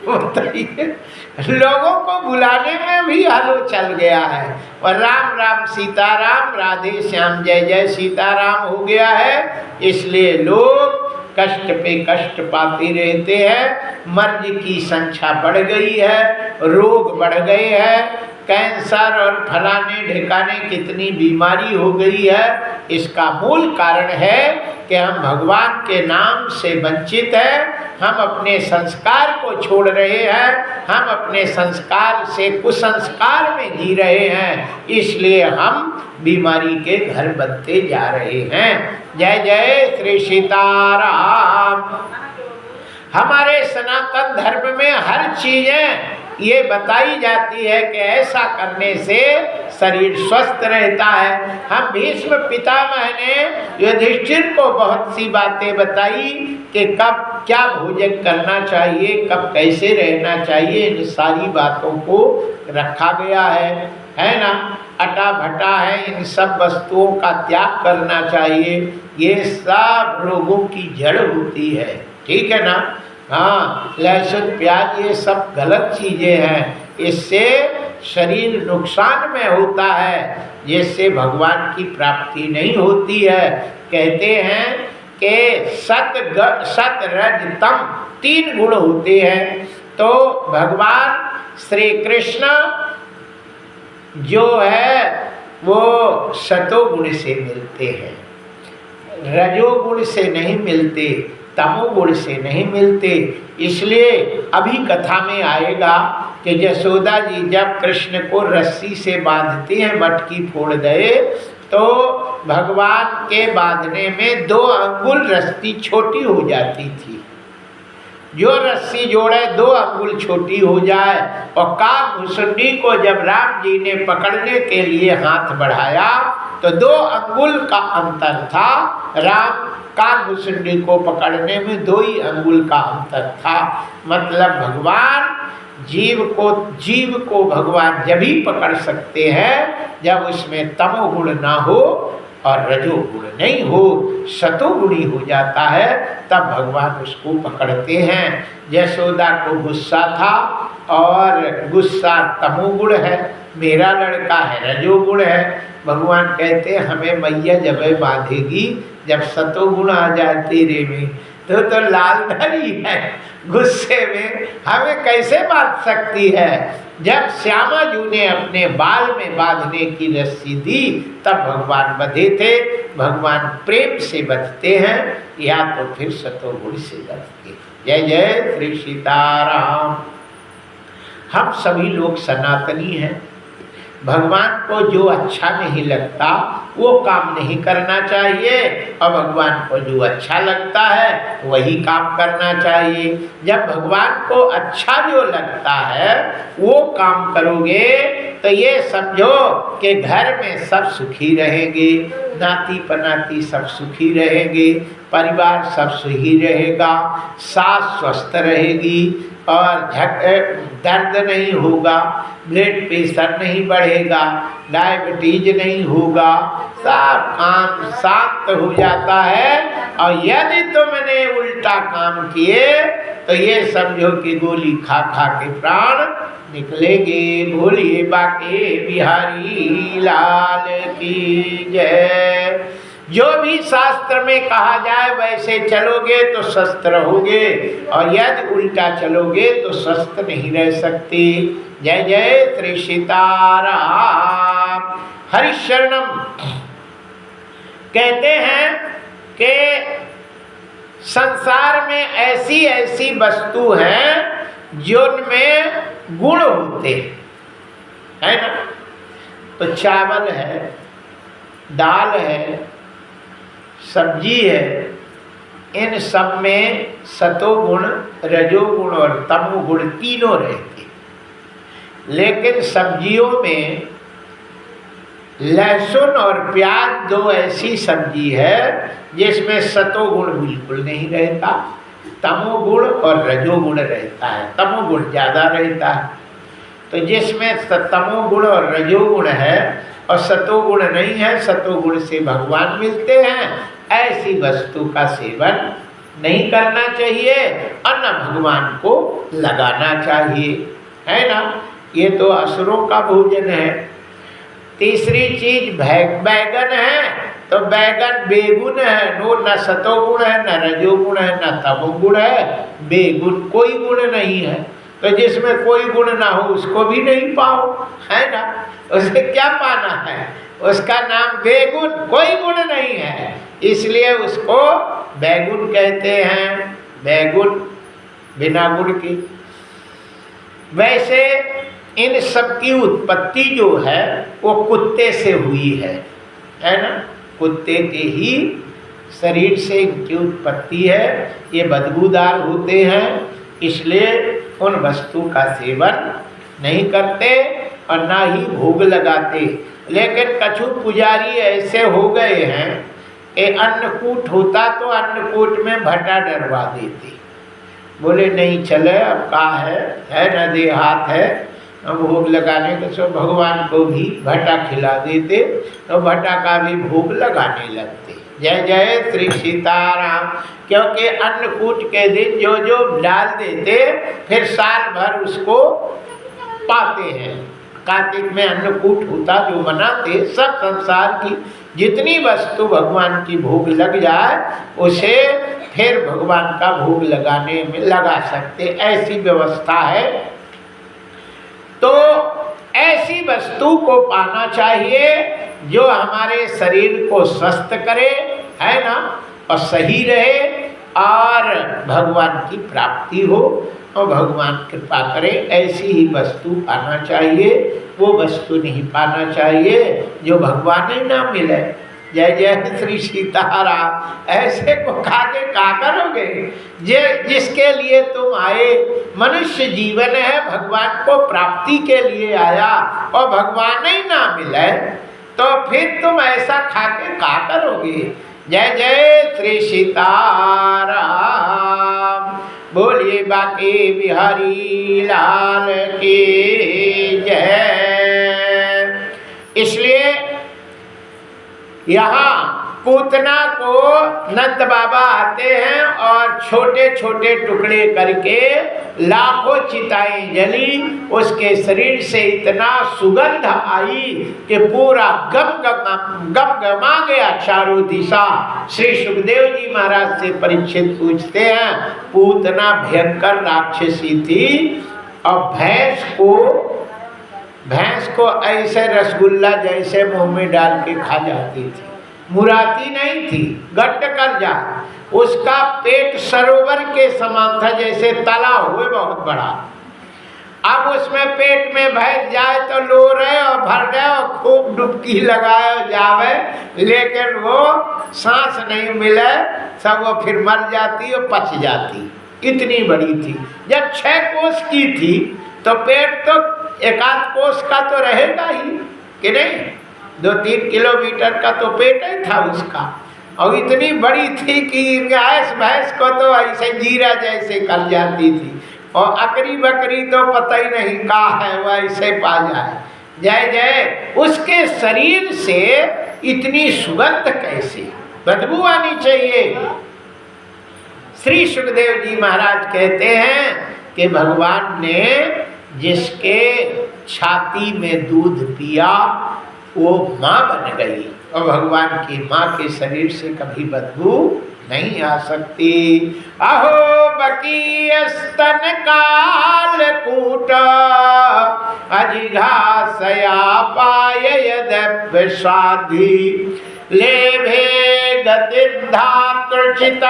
बताइए, लोगों को बुलाने में भी हेलो चल गया है। और राम राम सीताराम, राधे श्याम, जय जय सीताराम हो गया है। इसलिए लोग कष्ट पे कष्ट पाते रहते हैं। मर्ज की संख्या बढ़ गई है, रोग बढ़ गए हैं, कैंसर और फलाने ढिकाने कितनी बीमारी हो गई है। इसका मूल कारण है कि हम भगवान के नाम से वंचित हैं, हम अपने संस्कार को छोड़ रहे हैं, हम अपने संस्कार से कुसंस्कार में जी रहे हैं, इसलिए हम बीमारी के घर बनते जा रहे हैं। जय जय श्री सीताराम। हमारे सनातन धर्म में हर चीजें ये बताई जाती है कि ऐसा करने से शरीर स्वस्थ रहता है। हम भीष्म पितामह ने युधिष्ठिर को बहुत सी बातें बताई कि कब क्या भोजन करना चाहिए, कब कैसे रहना चाहिए, इन सारी बातों को रखा गया है ना। अटा भटा है, इन सब वस्तुओं का त्याग करना चाहिए। ये सब रोगों की जड़ होती है, ठीक है ना। हाँ, लहसुन प्याज ये सब गलत चीज़ें हैं, इससे शरीर नुकसान में होता है, जिससे भगवान की प्राप्ति नहीं होती है। कहते हैं कि सत रज तम 3 गुण होते हैं। तो भगवान श्री कृष्ण जो है वो सतोगुण से मिलते हैं, रजोगुण से नहीं मिलते, तमोगुण से नहीं मिलते। इसलिए अभी कथा में आएगा कि यशोदा जी जब कृष्ण को रस्सी से बांधती हैं, मटकी फोड़ गए, तो भगवान के बांधने में 2 अंगुल रस्सी छोटी हो जाती थी। जो रस्सी जोड़े 2 अंगुल छोटी हो जाए। और काकभूषुंडी को जब राम जी ने पकड़ने के लिए हाथ बढ़ाया तो 2 अंगुल का अंतर था। राम काकभूषुंडी को पकड़ने में 2 ही अंगुल का अंतर था। मतलब भगवान जीव को भगवान जब ही पकड़ सकते हैं जब उसमें तमोगुण ना हो और रजोगुण नहीं हो, सतोगुणी हो जाता है, तब भगवान उसको पकड़ते हैं। यशोदा को गुस्सा था और गुस्सा तमोगुण है, मेरा लड़का है रजोगुण है। भगवान कहते हैं हमें मैया जब बांधेगी, जब सतोगुण आ जाए तेरे में तो लाल धरी है, गुस्से में हमें कैसे बांध सकती है। जब श्यामा जी ने अपने बाल में बांधने की रस्सी दी तब भगवान बंधे थे। भगवान प्रेम से बंधते हैं या तो फिर सतोगुण से बंधते। जय जय श्री सीताराम। हम सभी लोग सनातनी हैं। भगवान को जो अच्छा नहीं लगता वो काम नहीं करना चाहिए, और भगवान को जो अच्छा लगता है वही काम करना चाहिए। जब भगवान को अच्छा जो लगता है वो काम करोगे तो ये समझो कि घर में सब सुखी रहेंगे, नाती पनाती सब सुखी रहेंगे, परिवार सब सुखी रहेगा, सास स्वस्थ रहेगी और दर्द नहीं होगा, ब्लड प्रेशर नहीं बढ़ेगा, डायबिटीज नहीं होगा, सब काम शांत हो जाता है। और यदि तुमने उल्टा काम किए तो ये समझो कि गोली खा खा के प्राण निकलेंगे। बोलिए बाके बिहारी लाल की जय। जो भी शास्त्र में कहा जाए वैसे चलोगे तो स्वस्थ रहोगे, और यदि उल्टा चलोगे तो स्वस्थ नहीं रह सकते। जय जय श्री सीताराम। हरिशरणम। कहते हैं कि संसार में ऐसी ऐसी वस्तु हैं जिनमें गुण होते है ना। तो चावल है, दाल है, सब्जी है, इन सब में सतोगुण, रजोगुण और तमोगुण तीनों रहते। लेकिन सब्जियों में लहसुन और प्याज दो ऐसी सब्जी है जिसमें सतोगुण बिल्कुल नहीं रहता, तमोगुण और रजोगुण रहता है। तमोगुण ज़्यादा रहता है। तो जिसमें तमोगुण और रजोगुण है और सतोगुण नहीं है, सतोगुण से भगवान मिलते हैं, ऐसी वस्तु का सेवन नहीं करना चाहिए और न भगवान को लगाना चाहिए, है ना। ये तो असुरों का भोजन है। तीसरी चीज बैगन है, तो बैगन बेगुण है, नो न सतोगुण है, न रजोगुण है, न तमोगुण है, बेगुण, कोई गुण नहीं है। तो जिसमें कोई गुण ना हो उसको भी नहीं पाओ, है ना। उसे क्या पाना है, उसका नाम बेगुण, कोई गुण नहीं है, इसलिए उसको बैगुण कहते हैं, बैगुण बिना गुण की। वैसे इन सब की उत्पत्ति जो है वो कुत्ते से हुई है ना। कुत्ते के ही शरीर से इनकी उत्पत्ति है। ये बदबूदार होते हैं, इसलिए उन वस्तु का सेवन नहीं करते और ना ही भोग लगाते। लेकिन कछु पुजारी ऐसे हो गए हैं, ये अन्नकूट होता तो अन्नकूट में भटा डरवा देते, बोले नहीं चले, अब कहाँ है न देहात है, अब भोग लगाने के सो भगवान को भी भटा खिला देते, तो भटा का भी भोग लगाने लगते। जय जय श्री सीताराम। क्योंकि अन्नकूट के दिन जो जो डाल देते फिर साल भर उसको पाते हैं। कार्तिक में अन्नकूट होता जो मनाते, सब संसार की जितनी वस्तु भगवान की भोग लग जाए उसे फिर भगवान का भोग लगाने में लगा सकते, ऐसी व्यवस्था है। तो ऐसी वस्तु को पाना चाहिए जो हमारे शरीर को स्वस्थ करे, है ना, और सही रहे और भगवान की प्राप्ति हो और भगवान कृपा करे, ऐसी ही वस्तु पाना चाहिए। वो वस्तु नहीं पाना चाहिए जो भगवान ही ना मिले। जय जय श्री सीताराम। ऐसे को खाके क्या करोगे जिसके लिए तुम आए। मनुष्य जीवन है, भगवान को प्राप्ति के लिए आया और भगवान ही ना मिले तो फिर तुम ऐसा खाके क्या करोगे। जय जय श्री सीताराम। बोलिए बाकी बिहारी लाल की जय। इसलिए यहाँ पूतना को नंद बाबा आते हैं और छोटे छोटे टुकड़े करके लाखों चिताएं जली, उसके शरीर से इतना सुगंध आई कि पूरा गम-गमा गया चारों दिशा। श्री सुखदेव जी महाराज से परीक्षित पूछते हैं, पूतना भयंकर राक्षसी थी और भैंस को ऐसे रसगुल्ला जैसे मुंह में डाल के खा जाती थी, मुराती नहीं थी, गट्ट कर जा। उसका पेट सरोवर के समान था, जैसे तालाब हुए बहुत बड़ा। अब उसमें पेट में भैंस जाए तो लो रहे और भर गए और खूब डुबकी लगाए जावे, लेकिन वो सांस नहीं मिले, सब वो फिर मर जाती और पच जाती। इतनी बड़ी थी। जब 6 कोस की थी तो पेट तो 1-8 कोस का तो रहेगा ही कि नहीं, 2-3 किलोमीटर का तो पेट ही था उसका। और इतनी बड़ी थी कि भैंस को तो ऐसे जीरा जैसे कर जाती थी, और अकरी बकरी तो पता ही नहीं कहाँ है, वो ऐसे पा जाए। जय जय। उसके शरीर से इतनी सुगंध कैसे, बदबू आनी चाहिए। श्री सुखदेव जी महाराज कहते हैं कि भगवान ने जिसके छाती में दूध पिया वो माँ बन गई, और भगवान की माँ के शरीर से कभी बदबू नहीं आ सकती। अहो बकी स्तन काल कूट अजिघासया पाय यद्यप स्वाधि लेभे गतिर्धातृचितम्